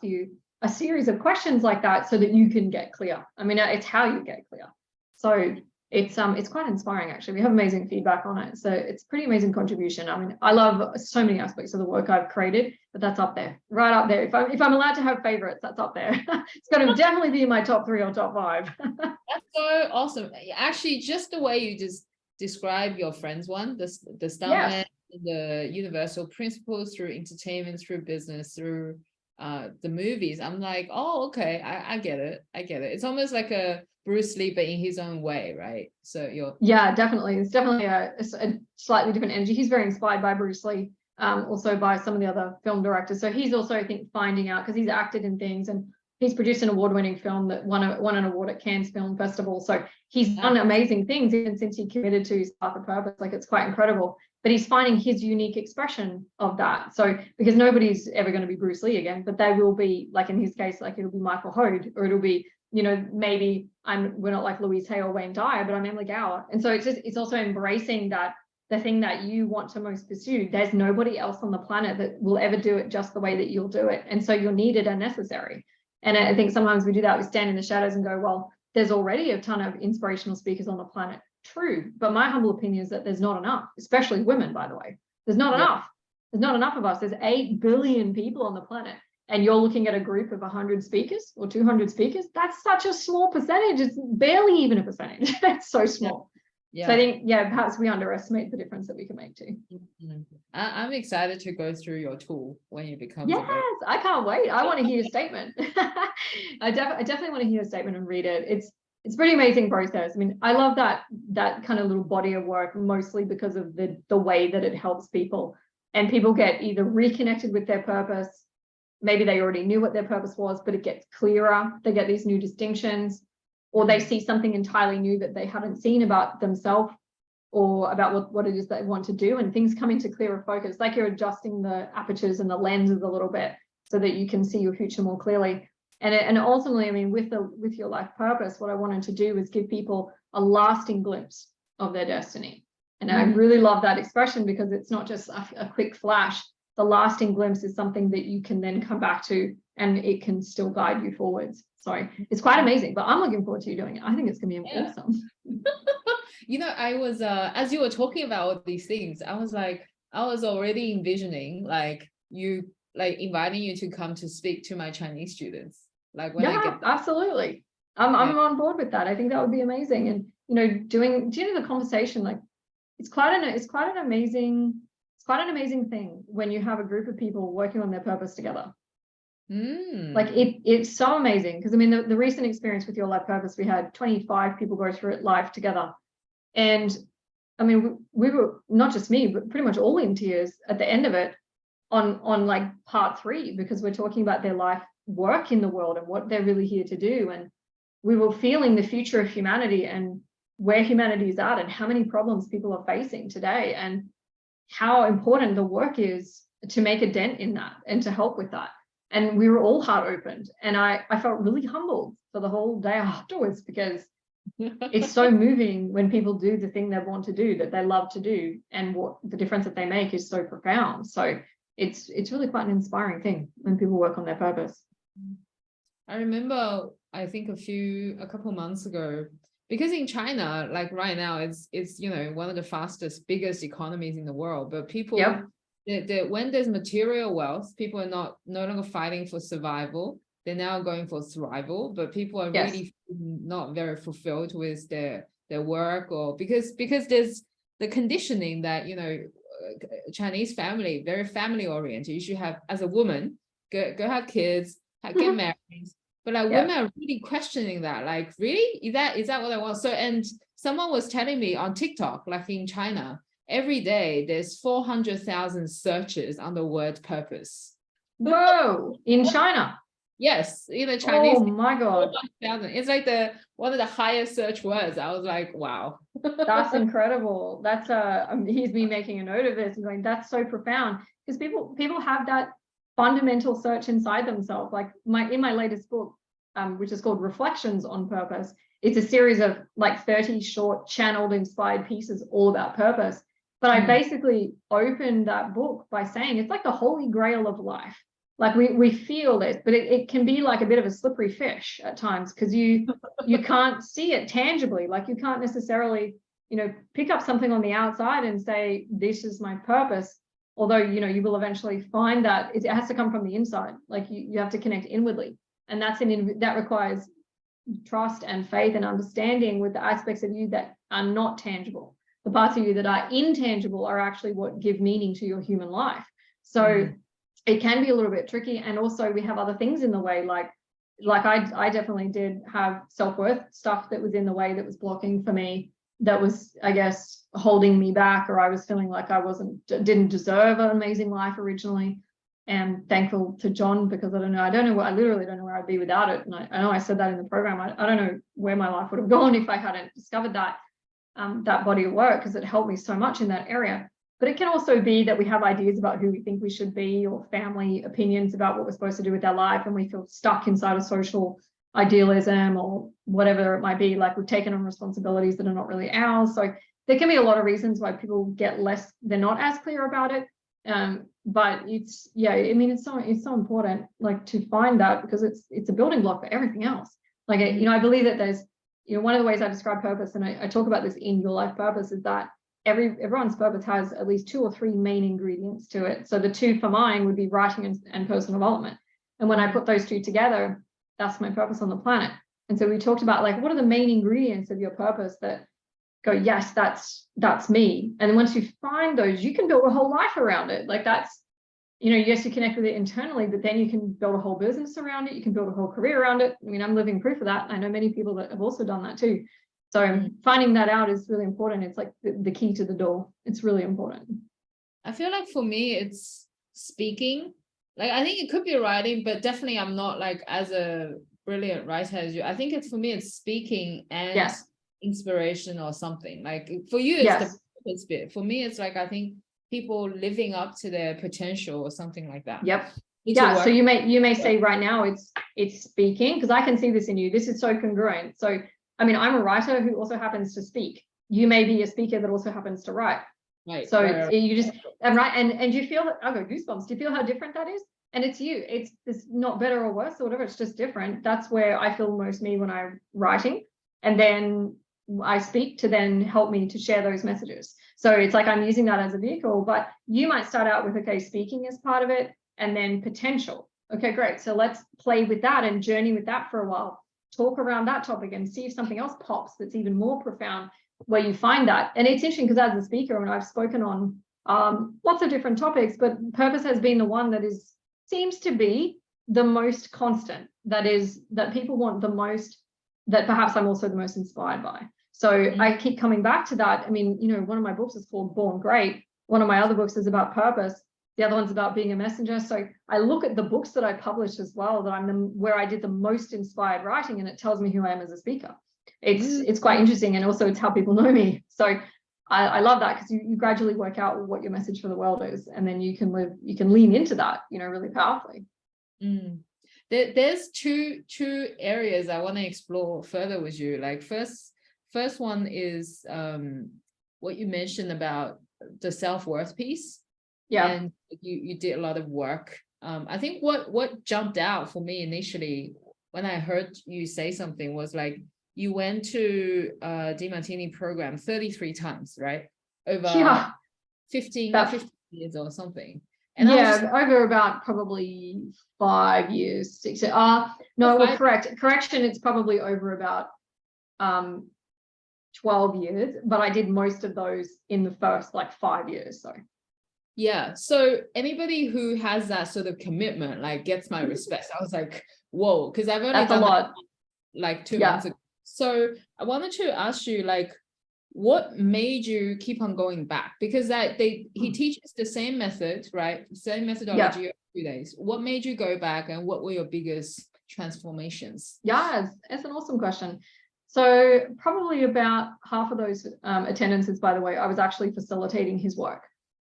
you a series of questions like that so that you can get clear? I mean, it's how you get clear. So it's quite inspiring, actually. We have amazing feedback on it. So it's pretty amazing contribution. I mean, I love so many aspects of the work I've created, but that's up there, right up there. If I'm allowed to have favorites, that's up there. It's going to definitely be in my top 3 or top 5. That's so awesome. Actually, just the way you just describe your friend's one, the stuntman, the universal principles through entertainment, through business, through the movies. I'm like, oh, okay, I get it. It's almost like a Bruce Lee, but in his own way, right? So definitely. It's definitely a slightly different energy. He's very inspired by Bruce Lee, also by some of the other film directors. So he's also, I think, finding out, because he's acted in things, and he's produced an award-winning film that won an award at Cannes Film Festival. So he's done amazing things even since he committed to his path of purpose. Like, it's quite incredible. But he's finding his unique expression of that. So because nobody's ever going to be Bruce Lee again, but they will be, like in his case, like it'll be Michael Hode, or it'll be, maybe we're not like Louise Hay or Wayne Dyer, but I'm Emily Gowor. And so it's also embracing that the thing that you want to most pursue, there's nobody else on the planet that will ever do it just the way that you'll do it. And so you're needed and necessary. And I think sometimes we do that. We stand in the shadows and go, well, there's already a ton of inspirational speakers on the planet. True. But my humble opinion is that there's not enough, especially women, by the way. There's not enough. There's not enough of us. There's 8 billion people on the planet. And you're looking at a group of 100 speakers or 200 speakers. That's such a small percentage. It's barely even a percentage. It's so small. So I think, perhaps we underestimate the difference that we can make too. I'm excited to go through your tool when you become. Yes, I can't wait. I want to hear your statement. I definitely want to hear a statement and read it. It's a pretty amazing process. I mean, I love that kind of little body of work, mostly because of the way that it helps people. And people get either reconnected with their purpose. Maybe they already knew what their purpose was, but it gets clearer. They get these new distinctions, or they see something entirely new that they haven't seen about themselves. or about what it is they want to do, and things come into clearer focus, like you're adjusting the apertures and the lenses a little bit so that you can see your future more clearly. And ultimately, I mean, with your life purpose, what I wanted to do was give people a lasting glimpse of their destiny. And I really love that expression, because it's not just a quick flash. The lasting glimpse is something that you can then come back to, and it can still guide you forwards. So it's quite amazing, but I'm looking forward to you doing it. I think it's gonna be awesome. You know, I was as you were talking about all these things, I was already envisioning like inviting you to come to speak to my Chinese students. Like when I get absolutely. I'm on board with that. I think that would be amazing. And you know, doing the conversation, like it's quite an amazing thing when you have a group of people working on their purpose together. Like it's so amazing, because I mean the recent experience with your life purpose, we had 25 people go through it live together, and I mean we were, not just me, but pretty much all in tears at the end of it on like part 3, because we're talking about their life work in the world and what they're really here to do. And we were feeling the future of humanity and where humanity is at and how many problems people are facing today, and how important the work is to make a dent in that and to help with that. And we were all heart opened, and I felt really humbled for the whole day afterwards, because it's so moving when people do the thing they want to do, that they love to do, and what the difference that they make is so profound. So it's really quite an inspiring thing when people work on their purpose. I remember, I think a couple months ago, because in China, like right now, it's you know, one of the fastest, biggest economies in the world, but people, when there's material wealth, people are no longer fighting for survival. They're now going for thrival, but people are really not very fulfilled with their work, or because there's the conditioning that, you know, Chinese family, very family oriented. You should have, as a woman, go have kids, get married. But like women are really questioning that, like, really, is that what I want? So, and someone was telling me on TikTok, like in China, every day there's 400,000 searches on the word purpose. Whoa, in China? Yes, in the Chinese. Oh my God. It's like one of the highest search words. I was like, wow. That's incredible. That's here's me making a note of this and going, that's so profound, because people have that fundamental search inside themselves. Like in my latest book, which is called Reflections on Purpose, it's a series of like 30 short channeled inspired pieces all about purpose. But I basically opened that book by saying it's like the holy grail of life. Like we feel this, but it can be like a bit of a slippery fish at times, because you can't see it tangibly. Like you can't necessarily, you know, pick up something on the outside and say, this is my purpose. Although, you know, you will eventually find that it has to come from the inside. Like you have to connect inwardly. And that requires trust and faith and understanding with the aspects of you that are not tangible. The parts of you that are intangible are actually what give meaning to your human life. So it can be a little bit tricky. And also we have other things in the way, like I definitely did have self-worth stuff that was in the way, that was blocking for me, that was, I guess, holding me back, or I was feeling like I didn't deserve an amazing life originally. And thankful to John, because I literally don't know where I'd be without it. And I know I said that in the program. I don't know where my life would have gone if I hadn't discovered that body of work, because it helped me so much in that area. But it can also be that we have ideas about who we think we should be, or family opinions about what we're supposed to do with our life, and we feel stuck inside a social idealism or whatever it might be, like we've taken on responsibilities that are not really ours. So there can be a lot of reasons why people get they're not as clear about it. But it's so important, like, to find that, because it's a building block for everything else. Like, you know, I believe that there's, you know, one of the ways I describe purpose, and I talk about this in Your Life Purpose, is that everyone's purpose has at least 2 or 3 main ingredients to it. So the 2 for mine would be writing and personal development. And when I put those 2 together, that's my purpose on the planet. And so we talked about, like, what are the main ingredients of your purpose that go, yes, that's me. And then once you find those, you can build a whole life around it. Like, that's, you know, yes, you connect with it internally, but then you can build a whole business around it. You can build a whole career around it. I mean, I'm living proof of that. I know many people that have also done that too. So finding that out is really important. It's like the key to the door. It's really important. I feel like for me, it's speaking. Like, I think it could be writing, but definitely I'm not like as a brilliant writer as you. I think for me, it's speaking and inspiration or something. Like for you, it's Yes. the purpose bit. For me, it's like, I think people living up to their potential or something like that. Yep. Need to Yeah. work- So you may say right now it's speaking, because I can see this in you. This is so congruent. So, I mean, I'm a writer who also happens to speak. You may be a speaker that also happens to write. Right. So right. you just, and you feel that, I got goosebumps. Do you feel how different that is? And it's you. It's not better or worse or whatever. It's just different. That's where I feel most me when I'm writing. And then I speak to then help me to share those messages. So it's like I'm using that as a vehicle, but you might start out with, okay, speaking as part of it, and then potential. Okay, great. So let's play with that and journey with that for a while. Talk around that topic and see if something else pops that's even more profound where you find that. And it's interesting because as a speaker, and I've spoken on lots of different topics, but purpose has been the one that seems to be the most constant, that people want the most, that perhaps I'm also the most inspired by. So I keep coming back to that. I mean, you know, one of my books is called Born Great. One of my other books is about purpose. The other one's about being a messenger. So I look at the books that I published as well, that where I did the most inspired writing, and it tells me who I am as a speaker. It's quite interesting, and also it's how people know me. So I love that, because you gradually work out what your message for the world is, and then you can lean into that, you know, really powerfully. There's two areas I want to explore further with you. Like first one is what you mentioned about the self-worth piece. Yeah. And you did a lot of work. I think what jumped out for me initially when I heard you say something was like, you went to DeMartini program 33 times, right? Over 15 years or something. And over about probably 5 years, 6. No, well, correction. It's probably over about 12 years, but I did most of those in the first like 5 years. So. Yeah. So anybody who has that sort of commitment, like, gets my respect. I was like, whoa, because I've only done a lot, like 2 months ago. So I wanted to ask you, like, what made you keep on going back? Because he teaches the same method, right? Same methodology over 2 days. What made you go back, and what were your biggest transformations? Yeah, it's an awesome question. So probably about half of those attendances, by the way, I was actually facilitating his work.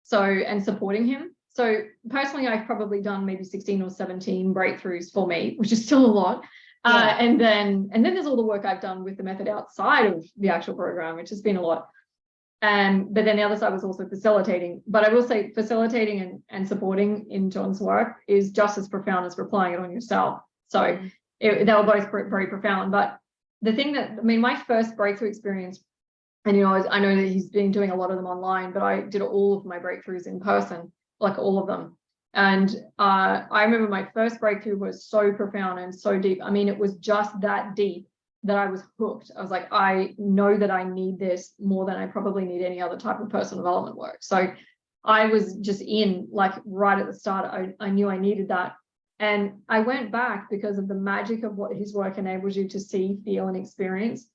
So, and supporting him. So personally, I've probably done maybe 16 or 17 breakthroughs for me, which is still a lot. And then there's all the work I've done with the method outside of the actual program, which has been a lot. But then the other side was also facilitating. But I will say facilitating and supporting in John's work is just as profound as applying it on yourself. So they were both very profound. But the thing that, I mean, my first breakthrough experience, and, you know, I know that he's been doing a lot of them online, but I did all of my breakthroughs in person, like all of them. And I remember my first breakthrough was so profound and so deep. I mean, it was just that deep that I was hooked. I was like, I know that I need this more than I probably need any other type of personal development work. So I was just in, like, right at the start, I knew I needed that. And I went back because of the magic of what his work enables you to see, feel, and experience.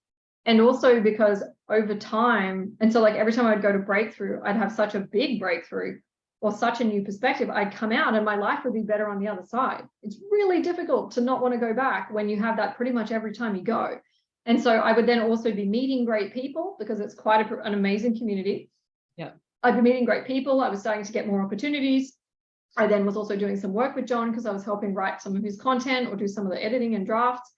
And also because over time, and so like every time I'd go to breakthrough, I'd have such a big breakthrough or such a new perspective. I'd come out and my life would be better on the other side. It's really difficult to not want to go back when you have that pretty much every time you go. And so I would then also be meeting great people, because it's quite an amazing community. Yeah, I'd be meeting great people. I was starting to get more opportunities. I then was also doing some work with John because I was helping write some of his content or do some of the editing and drafts.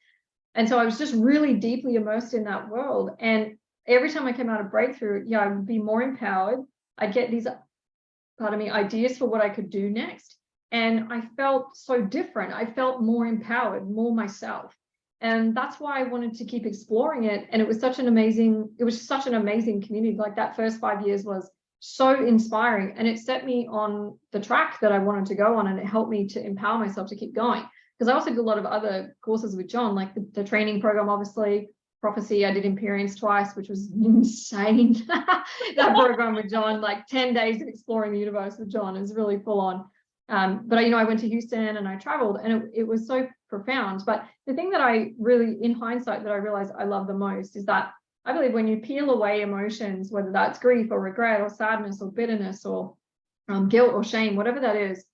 And so I was just really deeply immersed in that world. And every time I came out of breakthrough, I would be more empowered. I'd get these, ideas for what I could do next. And I felt so different. I felt more empowered, more myself. And that's why I wanted to keep exploring it. And it was such an amazing community. Like that first 5 years was so inspiring. And it set me on the track that I wanted to go on. And it helped me to empower myself to keep going. Because I also did a lot of other courses with John, like the training program, obviously, prophecy. I did Imperience twice, which was insane. That program with John, like 10 days of exploring the universe with John, is really full on. But I went to Houston and I traveled, and it was so profound. But the thing that I really, in hindsight, that I realized I love the most is that I believe when you peel away emotions, whether that's grief or regret or sadness or bitterness or guilt or shame, whatever that is,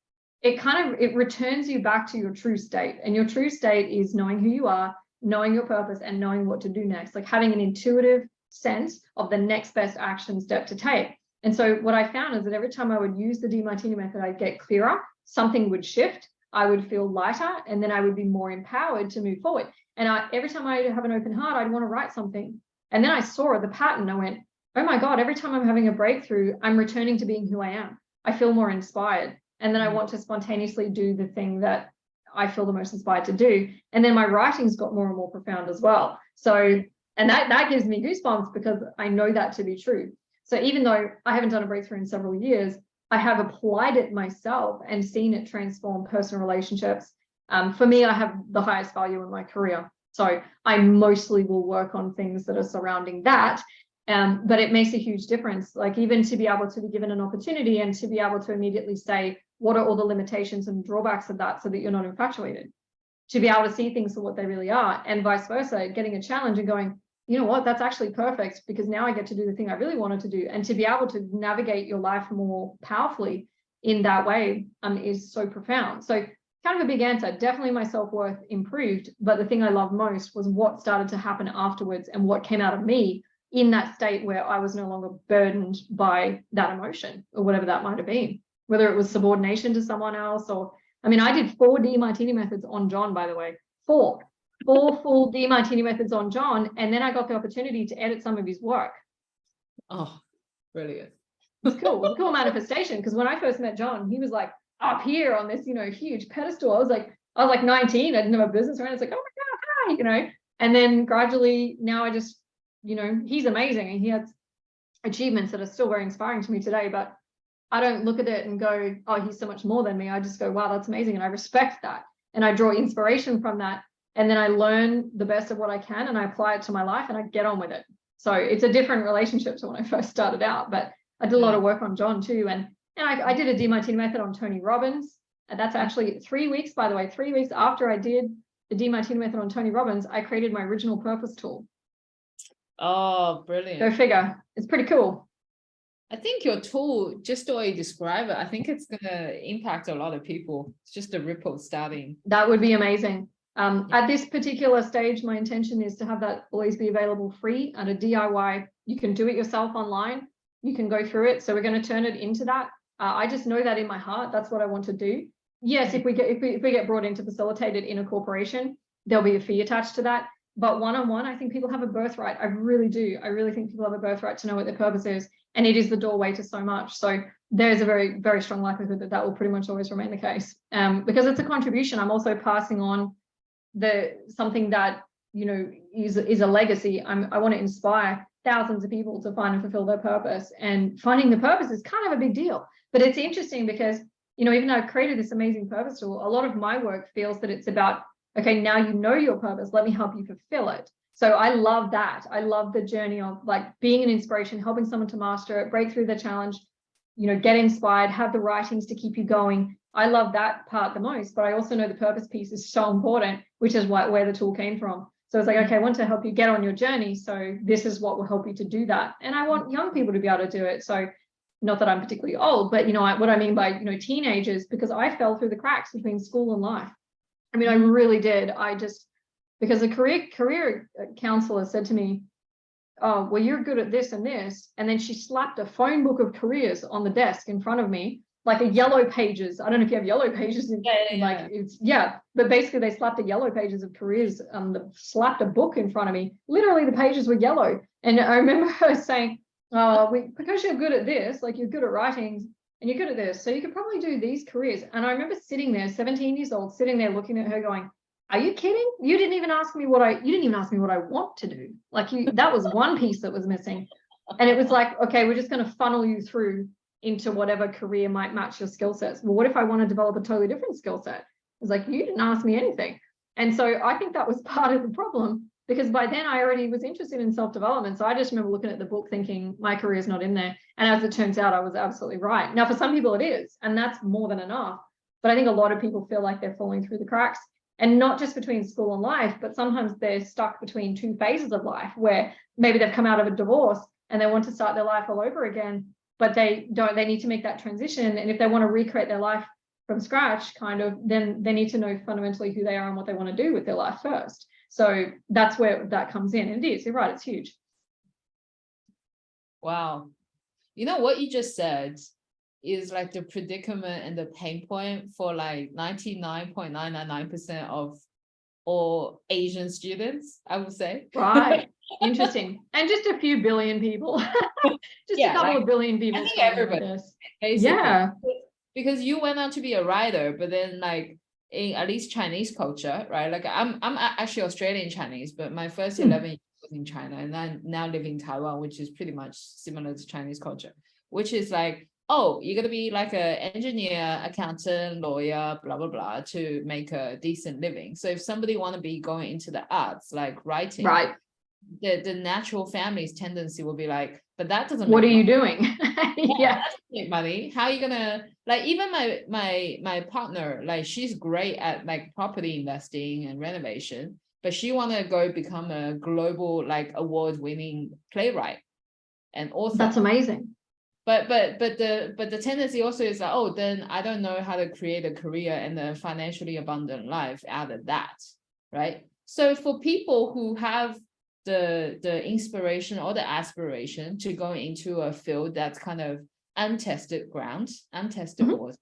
it returns you back to your true state. And your true state is knowing who you are, knowing your purpose and knowing what to do next, like having an intuitive sense of the next best action step to take. And so what I found is that every time I would use the Demartini method, I'd get clearer, something would shift, I would feel lighter, and then I would be more empowered to move forward. And every time I have an open heart, I'd want to write something. And then I saw the pattern. I went, oh my God, every time I'm having a breakthrough, I'm returning to being who I am. I feel more inspired. And then I want to spontaneously do the thing that I feel the most inspired to do. And then my writings got more and more profound as well. So, and that gives me goosebumps because I know that to be true. So even though I haven't done a breakthrough in several years, I have applied it myself and seen it transform personal relationships. For me, I have the highest value in my career. So I mostly will work on things that are surrounding that. But it makes a huge difference. Like even to be able to be given an opportunity and to be able to immediately say, what are all the limitations and drawbacks of that so that you're not infatuated? To be able to see things for what they really are, and vice versa, getting a challenge and going, you know what, that's actually perfect because now I get to do the thing I really wanted to do. And to be able to navigate your life more powerfully in that way is so profound. So kind of a big answer. Definitely my self-worth improved, but the thing I loved most was what started to happen afterwards and what came out of me in that state where I was no longer burdened by that emotion or whatever that might have been, whether it was subordination to someone else or, I mean, I did 4 Demartini methods on John, by the way, 4 full Demartini methods on John. And then I got the opportunity to edit some of his work. Oh, brilliant. It's cool. It's a cool manifestation because when I first met John, he was like up here on this, huge pedestal. I was like 19. I didn't have a business around. It's like, oh my God, hi, and then gradually now I just, he's amazing and he has achievements that are still very inspiring to me today, but I don't look at it and go, oh, he's so much more than me. I just go, wow, that's amazing. And I respect that. And I draw inspiration from that. And then I learn the best of what I can and I apply it to my life and I get on with it. So it's a different relationship to when I first started out, but I did a lot of work on John too. And I did a Demartini method on Tony Robbins. And that's actually 3 weeks, by the way, 3 weeks after I did the Demartini method on Tony Robbins, I created my original purpose tool. Oh, brilliant. Go figure. It's pretty cool. I think your tool, just the way you describe it, I think it's going to impact a lot of people. It's just a ripple starting. That would be amazing. At this particular stage, my intention is to have that always be available free and a DIY. You can do it yourself online. You can go through it. So we're going to turn it into that. I just know that in my heart, that's what I want to do. Yes, if we get brought in to facilitate it in a corporation, there'll be a fee attached to that. But one-on-one, I think people have a birthright. I really do. I really think people have a birthright to know what their purpose is. And it is the doorway to so much. So there's a very, very strong likelihood that will pretty much always remain the case. Because it's a contribution. I'm also passing on something that, is a legacy. I want to inspire thousands of people to find and fulfill their purpose. And finding the purpose is kind of a big deal. But it's interesting because, even though I've created this amazing purpose tool, a lot of my work feels that it's about, okay, now you know your purpose, let me help you fulfill it. So I love that. I love the journey of like being an inspiration, helping someone to master it, break through the challenge, get inspired, have the writings to keep you going. I love that part the most, but I also know the purpose piece is so important, which is where the tool came from. So it's like, okay, I want to help you get on your journey. So this is what will help you to do that. And I want young people to be able to do it. So not that I'm particularly old, but what I mean by, teenagers, because I fell through the cracks between school and life. I mean, I really did. Because a career counselor said to me, oh, well, you're good at this and this. And then she slapped a phone book of careers on the desk in front of me, like a yellow pages. I don't know if you have yellow pages. But basically they slapped a yellow pages of careers, slapped a book in front of me. Literally the pages were yellow. And I remember her saying, because you're good at this, like you're good at writing and you're good at this, so you could probably do these careers. And I remember sitting there, 17 years old, sitting there looking at her going, are you kidding? You didn't even ask me what I want to do. Like that was one piece that was missing. And it was like, okay, we're just going to funnel you through into whatever career might match your skill sets. Well, what if I want to develop a totally different skill set? It's like, you didn't ask me anything. And so I think that was part of the problem, because by then I already was interested in self-development. So I just remember looking at the book thinking my career is not in there. And as it turns out, I was absolutely right. Now, for some people it is, and that's more than enough. But I think a lot of people feel like they're falling through the cracks. And not just between school and life, but sometimes they're stuck between 2 phases of life where maybe they've come out of a divorce and they want to start their life all over again, but they need to make that transition. And if they want to recreate their life from scratch, then they need to know fundamentally who they are and what they want to do with their life first. So that's where that comes in. And it is, you're right, it's huge. Wow. You know what you just said is like the predicament and the pain point for like 99.999% of all Asian students, I would say. Right. Interesting. And just a few billion people. Just Yeah, a couple like, of billion people. I think everybody, basically. Yeah. Because you went on to be a writer, but then like in at least Chinese culture, right? Like I'm actually Australian Chinese, but my first 11 years was in China, and I now live in Taiwan, which is pretty much similar to Chinese culture, which is like, oh, you're gonna be like an engineer, accountant, lawyer, blah blah blah, to make a decent living. So if somebody want to be going into the arts, like writing, right, the natural family's tendency will be like, but that doesn't what make are money. you doing? Yeah, That doesn't make money. How are you gonna, like, even my partner, like she's great at like property investing and renovation, but she want to go become a global like award-winning playwright and author. that's amazing. But the tendency also is like, oh, then I don't know how to create a career and a financially abundant life out of that, right? So for people who have the inspiration or the aspiration to go into a field that's kind of untested ground, untested waters,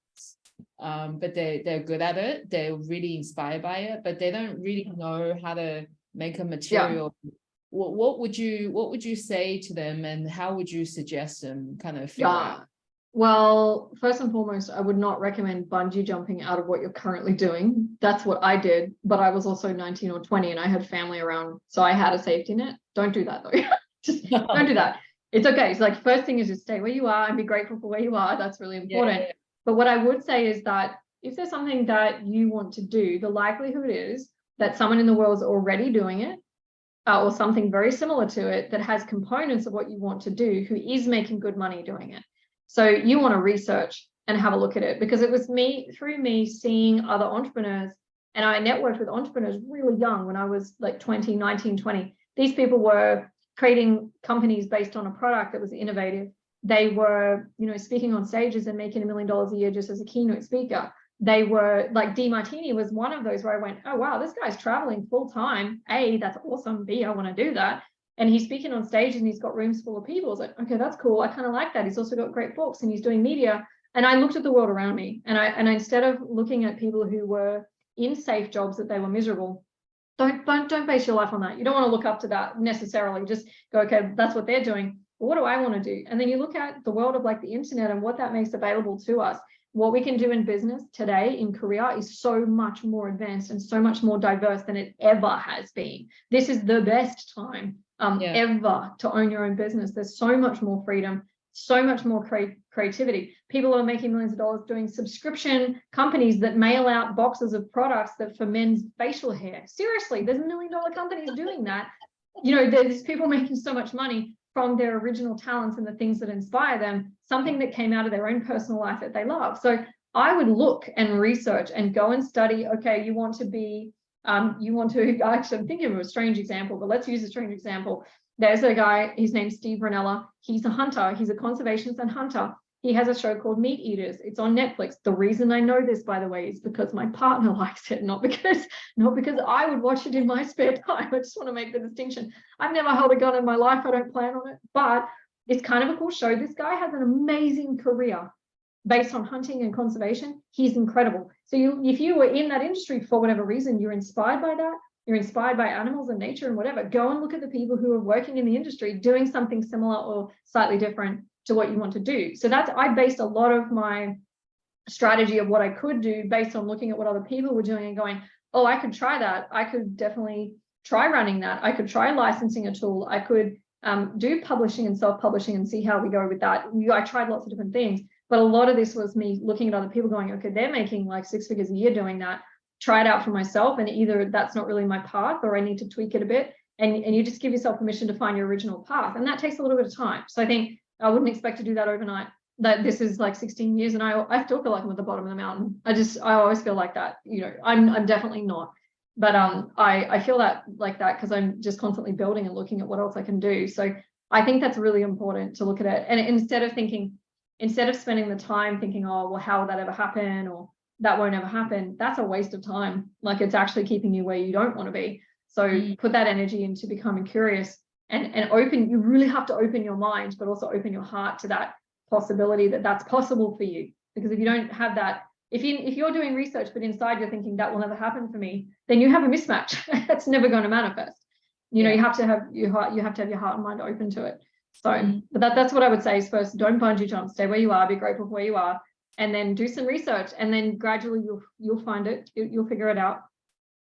but they're good at it, they're really inspired by it, but they don't really know how to make a material. What would you say to them, and how would you suggest them kind of figure out? Well, first and foremost, I would not recommend bungee jumping out of what you're currently doing. That's what I did, but I was also 19 or 20 and I had family around, so I had a safety net. Don't do that though. Just don't do that. It's okay. It's like, first thing is just stay where you are and be grateful for where you are. That's really important. Yeah. But what I would say is that if there's something that you want to do, the likelihood is that someone in the world is already doing it, or something very similar to it that has components of what you want to do, who is making good money doing it. So you want to research and have a look at it, because it was through me seeing other entrepreneurs, and I networked with entrepreneurs really young when I was like 19, 20. These people were creating companies based on a product that was innovative. They were, speaking on stages and making $1 million a year just as a keynote speaker. They were like, DeMartini was one of those where I went, oh wow, this guy's traveling full time. A, that's awesome. B, I want to do that. And he's speaking on stage and he's got rooms full of people. It's like, okay, that's cool. I kind of like that. He's also got great books and he's doing media. And I looked at the world around me, and I instead of looking at people who were in safe jobs that they were miserable, don't base your life on that. You don't want to look up to that necessarily. Just go, okay, that's what they're doing. But what do I want to do? And then you look at the world of like the internet and what that makes available to us. What we can do in business today in Korea is so much more advanced and so much more diverse than it ever has been. This is the best time ever to own your own business. There's so much more freedom, so much more creativity. People are making millions of dollars doing subscription companies that mail out boxes of products that for men's facial hair. Seriously, there's $1 million companies doing that. There's people making so much money from their original talents and the things that inspire them, something that came out of their own personal life that they love. So I would look and research and go and study, okay, actually, I'm thinking of a strange example, but let's use a strange example. There's a guy, his name's Steve Ranella. He's a hunter. He's a conservationist and hunter. He has a show called Meat Eaters. It's on Netflix. The reason I know this, by the way, is because my partner likes it, not because I would watch it in my spare time. I just want to make the distinction. I've never held a gun in my life. I don't plan on it, but it's kind of a cool show. This guy has an amazing career based on hunting and conservation. He's incredible. So if you were in that industry for whatever reason, you're inspired by that, you're inspired by animals and nature and whatever, go and look at the people who are working in the industry doing something similar or slightly different to what you want to do. So I based a lot of my strategy of what I could do based on looking at what other people were doing and going, oh, I could try that. I could definitely try running that. I could try licensing a tool. I could do publishing and self-publishing and see how we go with that. I tried lots of different things, but a lot of this was me looking at other people going, okay, they're making like 6 figures a year doing that. Try it out for myself, and either that's not really my path or I need to tweak it a bit, and you just give yourself permission to find your original path, and that takes a little bit of time. So I think I wouldn't expect to do that overnight. That this is like 16 years and I still feel like I'm at the bottom of the mountain. I always feel like that. I'm definitely not, but I feel that like that because I'm just constantly building and looking at what else I can do. So I think that's really important to look at it, and instead of spending the time thinking, oh well, how will that ever happen, or that won't ever happen, that's a waste of time. Like, it's actually keeping you where you don't want to be. So put that energy into becoming curious and open. You really have to open your mind, but also open your heart to that possibility that that's possible for you. Because if you don't have that, if you're doing research, but inside you're thinking that will never happen for me, then you have a mismatch. That's never going to manifest. You know, you have to have your heart, you have to have your heart and mind open to it. So, but that's what I would say is first, don't bungee jump, stay where you are, be grateful for where you are, and then do some research, and then gradually you'll find it, you'll figure it out.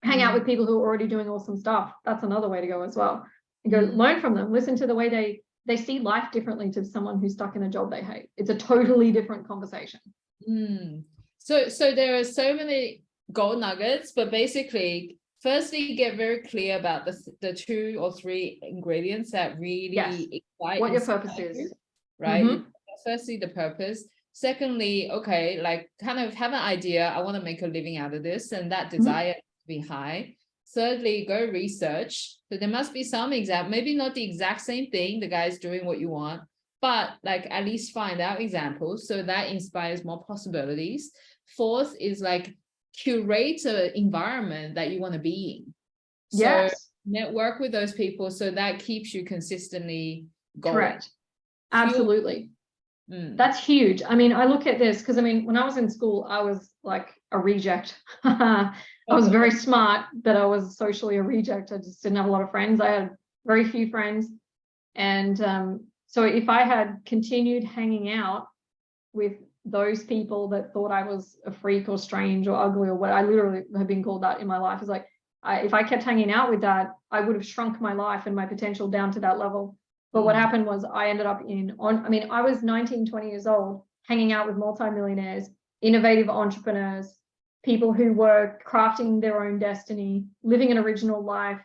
Hang out with people who are already doing awesome stuff. That's another way to go as well. And go learn from them, listen to the way they see life differently to someone who's stuck in a job they hate. It's a totally different conversation. So there are so many gold nuggets, but basically, firstly, get very clear about the 2 or 3 ingredients that really excite what your purpose is, right? Firstly, the purpose. Secondly, okay, like kind of have an idea. I want to make a living out of this, and that desire to be high. Thirdly, go research. So there must be some maybe not the exact same thing the guy's doing what you want, but like at least find out examples, so that inspires more possibilities. Fourth is like curate an environment that you want to be in. So network with those people, so that keeps you consistently going. Correct. Absolutely. That's huge. I mean, I look at this because I mean, when I was in school, I was like a reject. I was very smart, but I was socially a reject. I just didn't have a lot of friends. I had very few friends. And so if I had continued hanging out with those people that thought I was a freak or strange or ugly or what, I literally have been called that in my life. It's like, if I kept hanging out with that, I would have shrunk my life and my potential down to that level. But what happened was I ended up I was 19, 20 years old, hanging out with multimillionaires, innovative entrepreneurs, people who were crafting their own destiny, living an original life.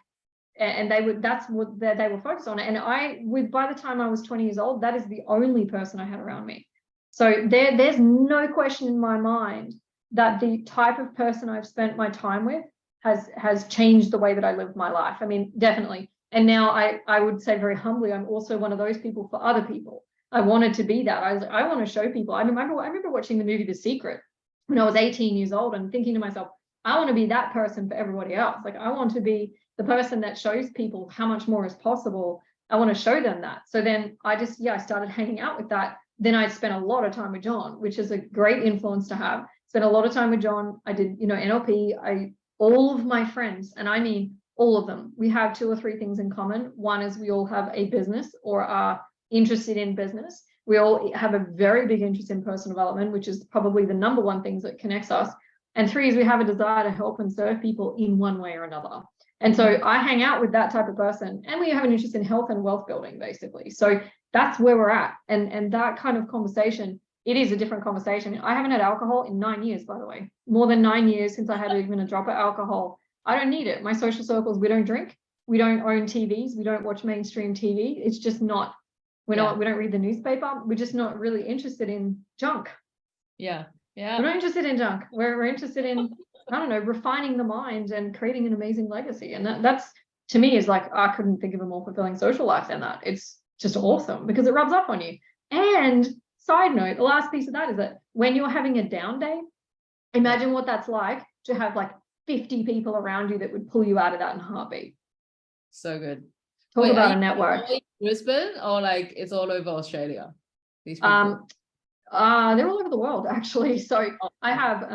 And that's what they were focused on. And by the time I was 20 years old, that is the only person I had around me. So there's no question in my mind that the type of person I've spent my time with has changed the way that I live my life. I mean, definitely. And now I would say very humbly, I'm also one of those people for other people. I wanted to be that. I want to show people. I remember watching the movie The Secret when I was 18 years old and thinking to myself, I want to be that person for everybody else. Like, I want to be the person that shows people how much more is possible. I want to show them that. So then I started hanging out with that. Then I spent a lot of time with John, which is a great influence to have. Spent a lot of time with John. I did, NLP. All of my friends, and I mean all of them, we have 2 or 3 things in common. One is we all have a business or are interested in business. We all have a very big interest in personal development, which is probably the number 1 thing that connects us. And 3 is we have a desire to help and serve people in one way or another. And so I hang out with that type of person, and we have an interest in health and wealth building, basically. So that's where we're at. And that kind of conversation, it is a different conversation. I haven't had alcohol in 9 years, by the way, more than 9 years since I had even a drop of alcohol. I don't need it. My social circles, we don't drink. We don't own TVs. We don't watch mainstream TV. It's just not, we don't read the newspaper. We're just not really interested in junk. Yeah. We're not interested in junk. We're interested in, I don't know, refining the mind and creating an amazing legacy. And that's, to me, is like, I couldn't think of a more fulfilling social life than that. It's just awesome because it rubs off on you. And side note, the last piece of that is that when you're having a down day, imagine what that's like to have like 50 people around you that would pull you out of that in a heartbeat. So good. Talk about a network. Brisbane, or like it's all over Australia? These people? They're all over the world, actually. So I have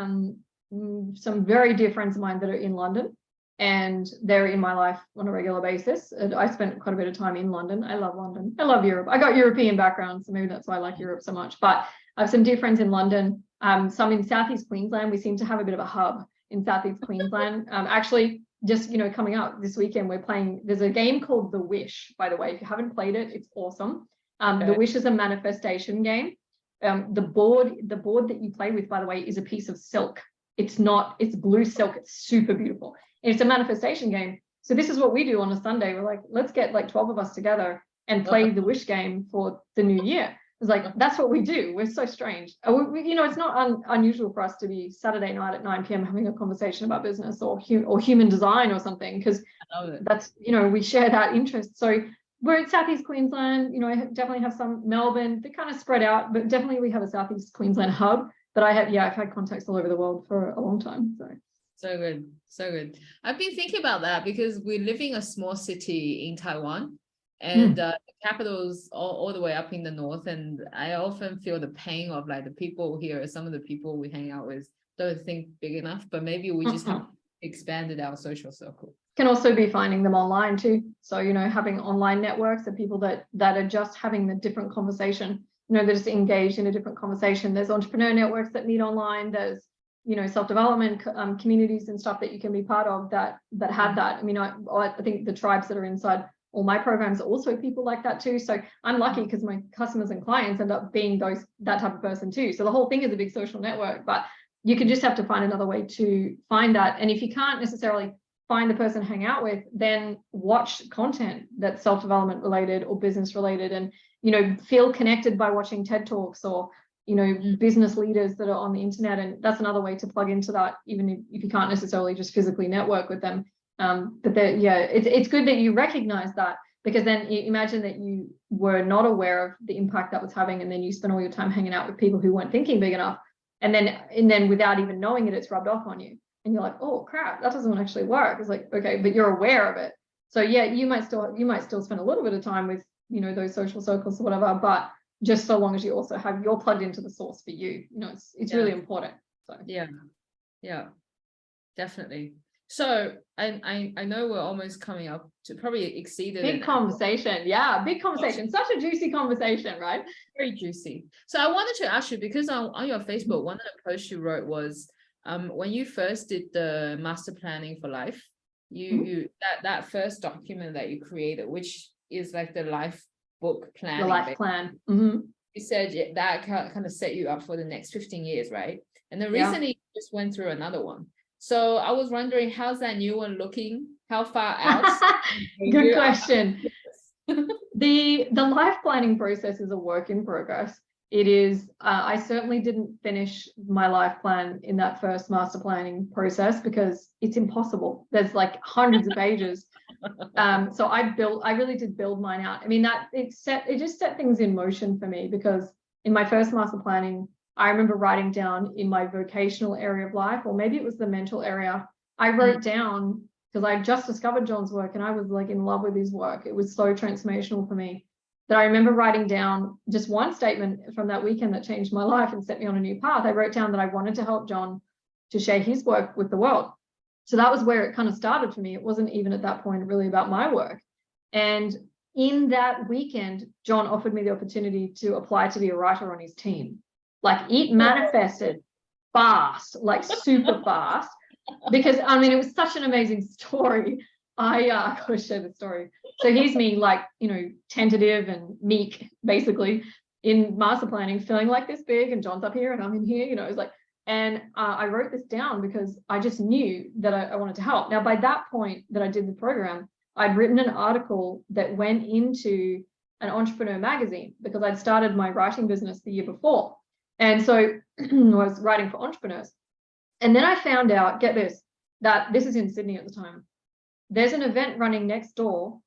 some very dear friends of mine that are in London, and they're in my life on a regular basis. And I spent quite a bit of time in London. I love London. I love Europe. I got European background, so maybe that's why I like Europe so much. But I have some dear friends in London, some in Southeast Queensland. We seem to have a bit of a hub in Southeast Queensland. Actually, just, coming up this weekend, we're playing, there's a game called The Wish, by the way. If you haven't played it, it's awesome. The Wish is a manifestation game. The board that you play with, by the way, is a piece of silk. It's blue silk. It's super beautiful. And it's a manifestation game. So this is what we do on a Sunday. We're like, let's get like 12 of us together and play the Wish game for the new year. It's like, that's what we do. We're so strange. It's not unusual for us to be Saturday night at 9 p.m. having a conversation about business or human design or something, because that's, we share that interest. So we're at Southeast Queensland. I definitely have some Melbourne. They're kind of spread out, but definitely we have a Southeast Queensland hub. But I've had contacts all over the world for a long time. So So good. So good. I've been thinking about that because we live in a small city in Taiwan, and the capital's all the way up in the north. And I often feel the pain of like the people here, some of the people we hang out with don't think big enough, but maybe we just have expanded our social circle. Can also be finding them online too. So, you know, having online networks of people that are just having the different conversation, you know, they're just engaged in a different conversation. There's entrepreneur networks that meet online. There's, you know, self-development communities and stuff that you can be part of that have that. I mean, I think the tribes that are inside all my programs are also people like that too. So I'm lucky because my customers and clients end up being that type of person too. So the whole thing is a big social network, but you can just have to find another way to find that. And if you can't necessarily find the person to hang out with, then watch content that's self-development related or business related, and, you know, feel connected by watching TED Talks or, you know, business leaders that are on the internet. And that's another way to plug into that, even if you can't necessarily just physically network with them. But it's good that you recognize that, because then imagine that you were not aware of the impact that was having, and then you spend all your time hanging out with people who weren't thinking big enough, and then without even knowing it, it's rubbed off on you, and you're like, oh crap, that doesn't actually work. It's like, okay, but you're aware of it. So yeah, you might still spend a little bit of time with, you know, those social circles or whatever, but just so long as you also have, you're plugged into the source for you, you know, it's really important. So yeah, definitely. So I know we're almost coming up to probably exceeded big conversation. Yeah, big conversation. Such a juicy conversation, right? Very juicy. So I wanted to ask you, because on your Facebook, one of the posts you wrote was when you first did the master planning for life, you that first document that you created, which is like the life book plan, the life plan. You said that kind of set you up for the next 15 years, right? And then recently you just went through another one. So I was wondering, how's that new one looking? How far out? Good question. The life planning process is a work in progress. It is, I certainly didn't finish my life plan in that first master planning process because it's impossible. There's like hundreds of pages. So I really did build mine out. I mean, it just set things in motion for me, because in my first master planning, I remember writing down in my vocational area of life, or maybe it was the mental area, I wrote down, because I just discovered John's work and I was like in love with his work. It was so transformational for me that I remember writing down just one statement from that weekend that changed my life and set me on a new path. I wrote down that I wanted to help John to share his work with the world. So that was where it kind of started for me. It wasn't even at that point really about my work. And in that weekend, John offered me the opportunity to apply to be a writer on his team. Like, it manifested fast, like super fast, because I mean, it was such an amazing story. I gotta share the story. So here's me, like, you know, tentative and meek, basically, in master planning, feeling like this big, and John's up here and I'm in here, you know. It's like, and I wrote this down because I just knew that I wanted to help. Now, by that point that I did the program, I'd written an article that went into an entrepreneur magazine, because I'd started my writing business the year before. And so I was writing for entrepreneurs. And then I found out, get this, that this is in Sydney at the time. There's an event running next door,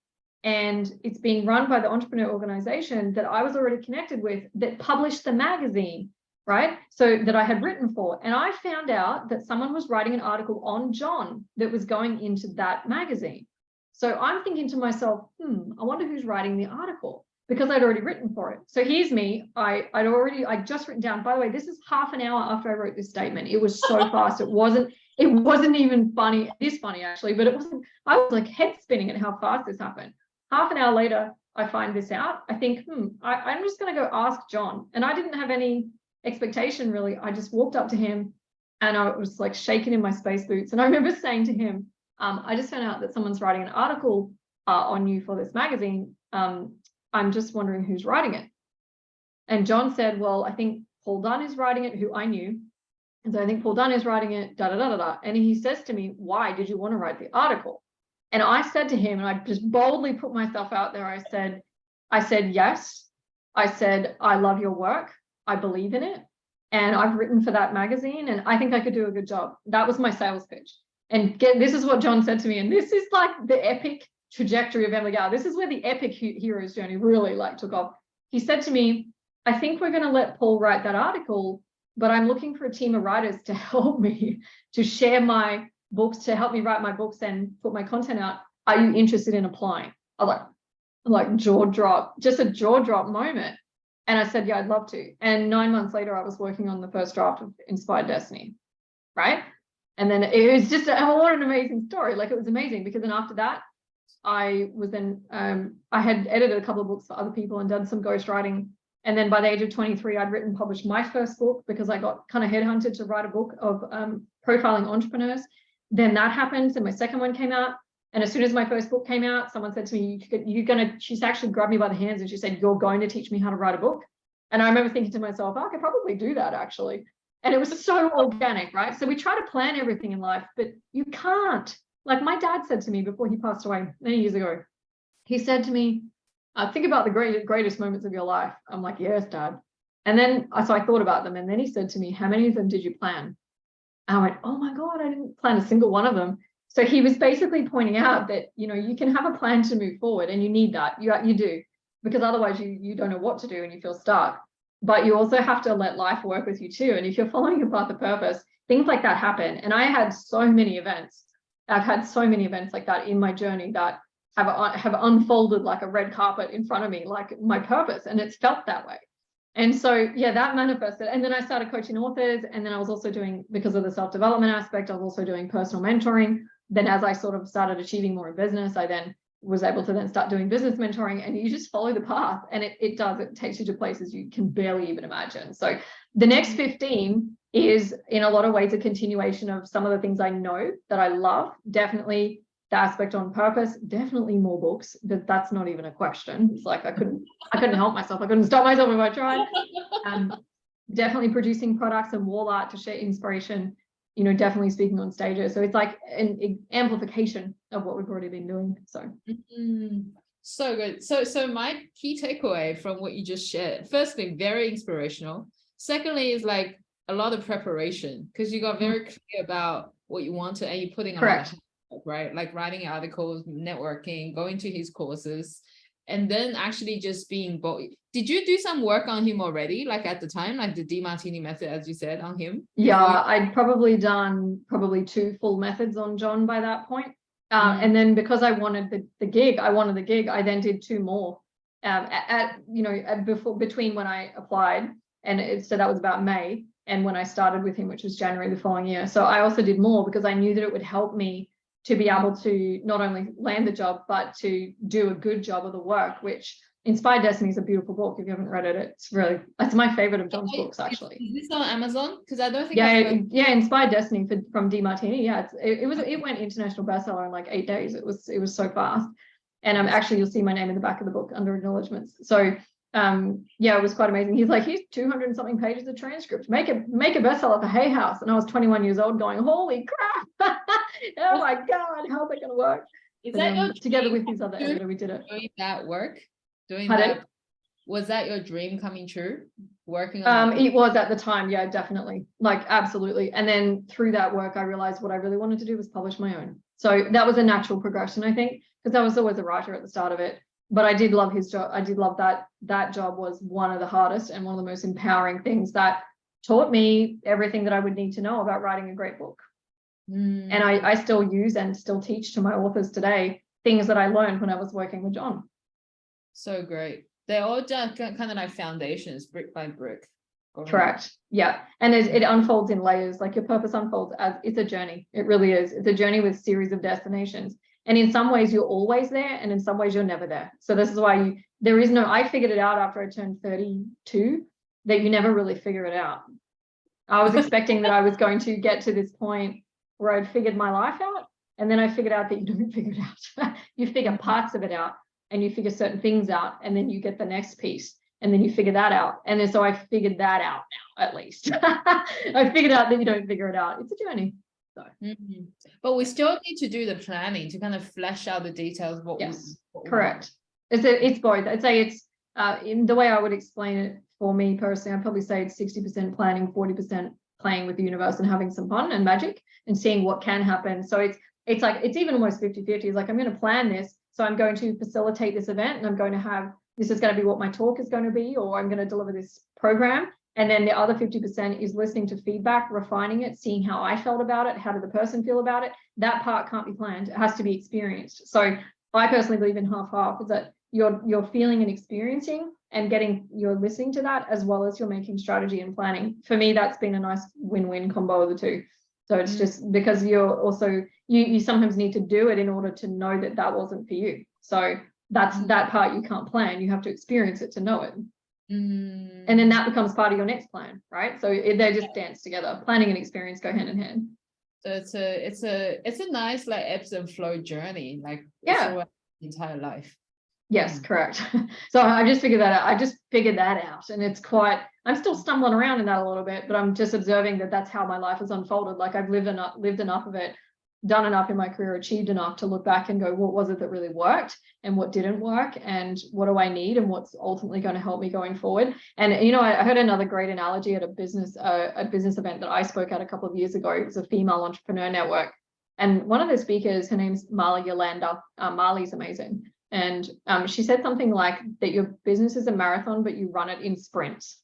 and it's being run by the entrepreneur organization that I was already connected with, that published the magazine, right? So that I had written for. And I found out that someone was writing an article on John that was going into that magazine. So I'm thinking to myself, I wonder who's writing the article, because I'd already written for it. So here's me. I'd just written down, by the way, this is half an hour after I wrote this statement. It was so fast. It wasn't even funny. It is funny actually, but it wasn't, I was like head spinning at how fast this happened. Half an hour later, I find this out. I think, I'm just going to go ask John. And I didn't have any expectation really. I just walked up to him and I was like shaking in my space boots. And I remember saying to him, I just found out that someone's writing an article on you for this magazine. I'm just wondering who's writing it. And John said, well, I think Paul Dunn is writing it, who I knew. And so I think Paul Dunn is writing it, And he says to me, why did you want to write the article? And I said to him, and I just boldly put myself out there. I said, yes. I said, I love your work. I believe in it. And I've written for that magazine, and I think I could do a good job. That was my sales pitch. And this is what John said to me. And this is like the epic trajectory of Emily Gowor. This is where the epic hero's journey really like took off. He said to me, I think we're going to let Paul write that article, but I'm looking for a team of writers to help me to share my books to help me write my books and put my content out. Are you interested in applying? I was like jaw drop, just a jaw drop moment. And I said, yeah, I'd love to. And 9 months later, I was working on the first draft of Inspired Destiny, right? And then it was just, what an amazing story. Like, it was amazing, because then after that, I was then, I had edited a couple of books for other people and done some ghostwriting. And then by the age of 23, I'd written and published my first book, because I got kind of headhunted to write a book of profiling entrepreneurs. Then that happened, and my second one came out. And as soon as my first book came out, someone said to me, she's actually grabbed me by the hands and she said, you're going to teach me how to write a book. And I remember thinking to myself, oh, I could probably do that, actually. And it was so organic, right? So we try to plan everything in life, but you can't. Like, my dad said to me before he passed away many years ago, he said to me, think about the greatest moments of your life. I'm like, yes, Dad. And then, so I thought about them. And then he said to me, how many of them did you plan? And I went, oh my God, I didn't plan a single one of them. So he was basically pointing out that, you know, you can have a plan to move forward, and you need that. You do, because otherwise you don't know what to do and you feel stuck. But you also have to let life work with you too. And if you're following your path of purpose, things like that happen. And I had so many events. I've had so many events like that in my journey that have unfolded like a red carpet in front of me, like my purpose. And it's felt that way. And so, yeah, that manifested. And then I started coaching authors. And then I was also doing, because of the self-development aspect, I was also doing personal mentoring. Then as I sort of started achieving more in business, I then was able to then start doing business mentoring. And you just follow the path, and it takes you to places you can barely even imagine. So the next 15 is in a lot of ways a continuation of some of the things I know that I love. Definitely the aspect on purpose, definitely more books, but that's not even a question. It's like I couldn't help myself. I couldn't stop myself if I tried. Definitely producing products and wall art to share inspiration, you know, definitely speaking on stages. So it's like an amplification of what we've already been doing. So so good. So my key takeaway from what you just shared, firstly, very inspirational. Secondly, is like a lot of preparation, because you got very clear about what you want to, and you're putting a lot of work, right? Like writing articles, networking, going to his courses, and then actually just being bold. Did you do some work on him already, like at the time, like the DeMartini method, as you said, on him? Yeah, I'd probably done 2 full methods on John by that point. And then because I wanted the gig, I then did 2 more between when I applied, and so that was about May, and when I started with him, which was January the following year. So I also did more, because I knew that it would help me to be able to not only land the job, but to do a good job of the work, which Inspired Destiny is a beautiful book. If you haven't read it, it's my favorite of John's books, actually. Is this on Amazon? Because I don't think. Yeah, Inspired Destiny from DeMartini. Yeah, it went international bestseller in like 8 days. It was so fast. And actually, you'll see my name in the back of the book under acknowledgements. So yeah, it was quite amazing. He's like, here's 200 and something pages of transcript. Make a bestseller for Hay House. And I was 21 years old, going, holy crap! Oh my God, how's that going to work? Is that together with his other editor, we did it. Doing that work, was that your dream coming true? Working on it was at the time, yeah, definitely, like absolutely. And then through that work, I realized what I really wanted to do was publish my own. So that was a natural progression, I think, because I was always a writer at the start of it. But I did love his job. I did love that job was one of the hardest and one of the most empowering things that taught me everything that I would need to know about writing a great book. And I still use and still teach to my authors today things that I learned when I was working with John. So great. They're all just kind of like foundations, brick by brick. Correct. Yeah. And it unfolds in layers. Like your purpose unfolds as it's a journey. It really is. It's a journey with a series of destinations. And in some ways you're always there, and in some ways you're never there. So this is why I figured it out after I turned 32, that you never really figure it out. I was expecting that I was going to get to this point where I'd figured my life out. And then I figured out that you don't figure it out. You figure parts of it out, and you figure certain things out, and then you get the next piece, and then you figure that out. And then so I figured that out now, at least. I figured out that you don't figure it out. It's a journey. So. But we still need to do the planning to kind of flesh out the details. Correct. It's both. I'd say it's in the way I would explain it for me personally, I'd probably say it's 60% planning, 40% playing with the universe and having some fun and magic and seeing what can happen. So it's like, it's even almost 50-50. It's like, I'm going to plan this. So I'm going to facilitate this event, and I'm going to have, this is going to be what my talk is going to be, or I'm going to deliver this program. And then the other 50% is listening to feedback, refining it, seeing how I felt about it, how did the person feel about it. That part can't be planned. It has to be experienced. So I personally believe in half-half, is that you're feeling and experiencing and you're listening to that, as well as you're making strategy and planning. For me, that's been a nice win-win combo of the two. So it's just because you're also, you sometimes need to do it in order to know that that wasn't for you. So that's that part you can't plan. You have to experience it to know it. And then that becomes part of your next plan, right? So they just dance together. Planning and experience go hand in hand. So it's a nice like ebbs and flow journey, like yeah, entire life. Yes, correct. So I just figured that out. I just figured that out, and it's quite, I'm still stumbling around in that a little bit, but I'm just observing that that's how my life has unfolded. Like I've lived enough of it, done enough in my career, achieved enough to look back and go, what was it that really worked and what didn't work, and what do I need and what's ultimately going to help me going forward. And you know, I heard another great analogy at a business event that I spoke at a couple of years ago. It was a female entrepreneur network, and one of the speakers, her name's Marla Yolanda. Marley's amazing. And she said something like that your business is a marathon, but you run it in sprints.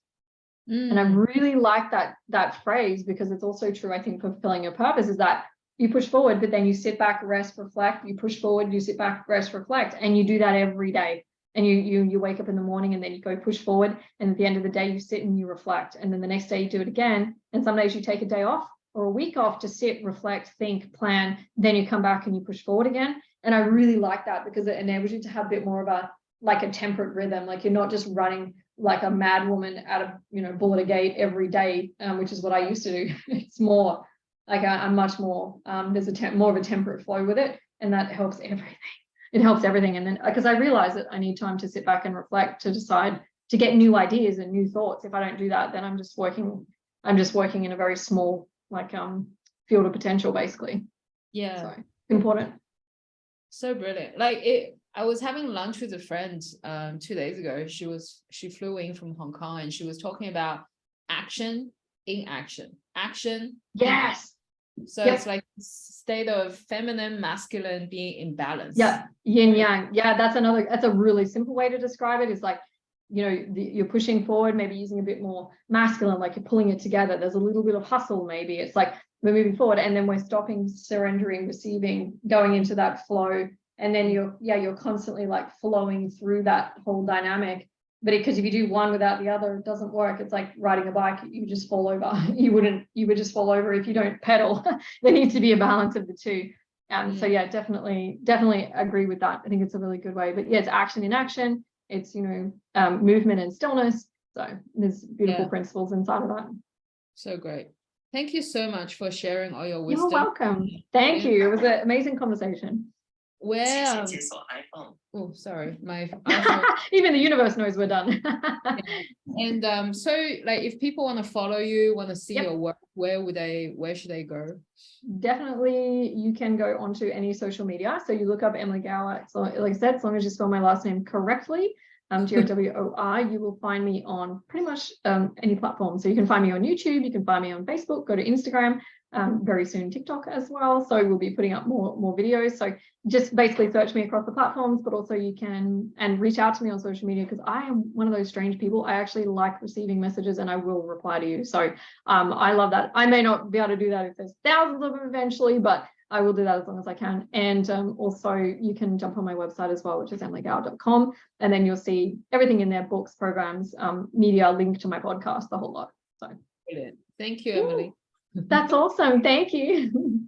And I really like that phrase, because it's also true, I think, for fulfilling your purpose, is that you push forward, but then you sit back, rest, reflect. You push forward, you sit back, rest, reflect. And you do that every day. And you wake up in the morning, and then you go push forward. And at the end of the day, you sit and you reflect. And then the next day you do it again. And some days you take a day off or a week off to sit, reflect, think, plan. Then you come back and you push forward again. And I really like that, because it enables you to have a bit more of a temperate rhythm. Like you're not just running like a mad woman at a bull at a gate every day, which is what I used to do. It's more like I'm much more there's more of a temperate flow with it, and that helps everything. It helps everything. And then because I realize that I need time to sit back and reflect, to decide, to get new ideas and new thoughts. If I don't do that, then I'm just working in a very small field of potential, basically. Yeah, so important. So brilliant. I was having lunch with a friend 2 days ago. She flew in from Hong Kong, and she was talking about action in action. Yes. So it's like state of feminine, masculine being in balance. Yeah, yin yang. Yeah, that's a really simple way to describe it. Is like, you're pushing forward, maybe using a bit more masculine, like you're pulling it together. There's a little bit of hustle, maybe. It's like we're moving forward, and then we're stopping, surrendering, receiving, going into that flow. And then you're constantly like flowing through that whole dynamic. But because if you do one without the other, it doesn't work. It's like riding a bike, you just fall over. You would just fall over if you don't pedal. There needs to be a balance of the two. So yeah, definitely agree with that. I think it's a really good way. But yeah, it's action in action. It's movement and stillness. So there's beautiful principles inside of that. So great. Thank you so much for sharing all your wisdom. You're welcome. Thank you. It was an amazing conversation. Well, oh, sorry, my iPhone. Even the universe knows we're done. And so like if people want to follow you, want to see your work, where should they go? Definitely, you can go onto any social media. So you look up Emily Gowor. So like I said, as long as you spell my last name correctly, Gowor, you will find me on pretty much any platform. So you can find me on YouTube, you can find me on Facebook, go to Instagram, very soon TikTok as well. So we'll be putting up more videos. So just basically search me across the platforms, but also you can reach out to me on social media, because I am one of those strange people. I actually like receiving messages, and I will reply to you. So I love that. I may not be able to do that if there's thousands of them eventually, but I will do that as long as I can. And also you can jump on my website as well, which is emilygowor.com, and then you'll see everything in there: books, programs, media, link to my podcast, the whole lot. So brilliant. Thank you, Emily. That's awesome. Thank you.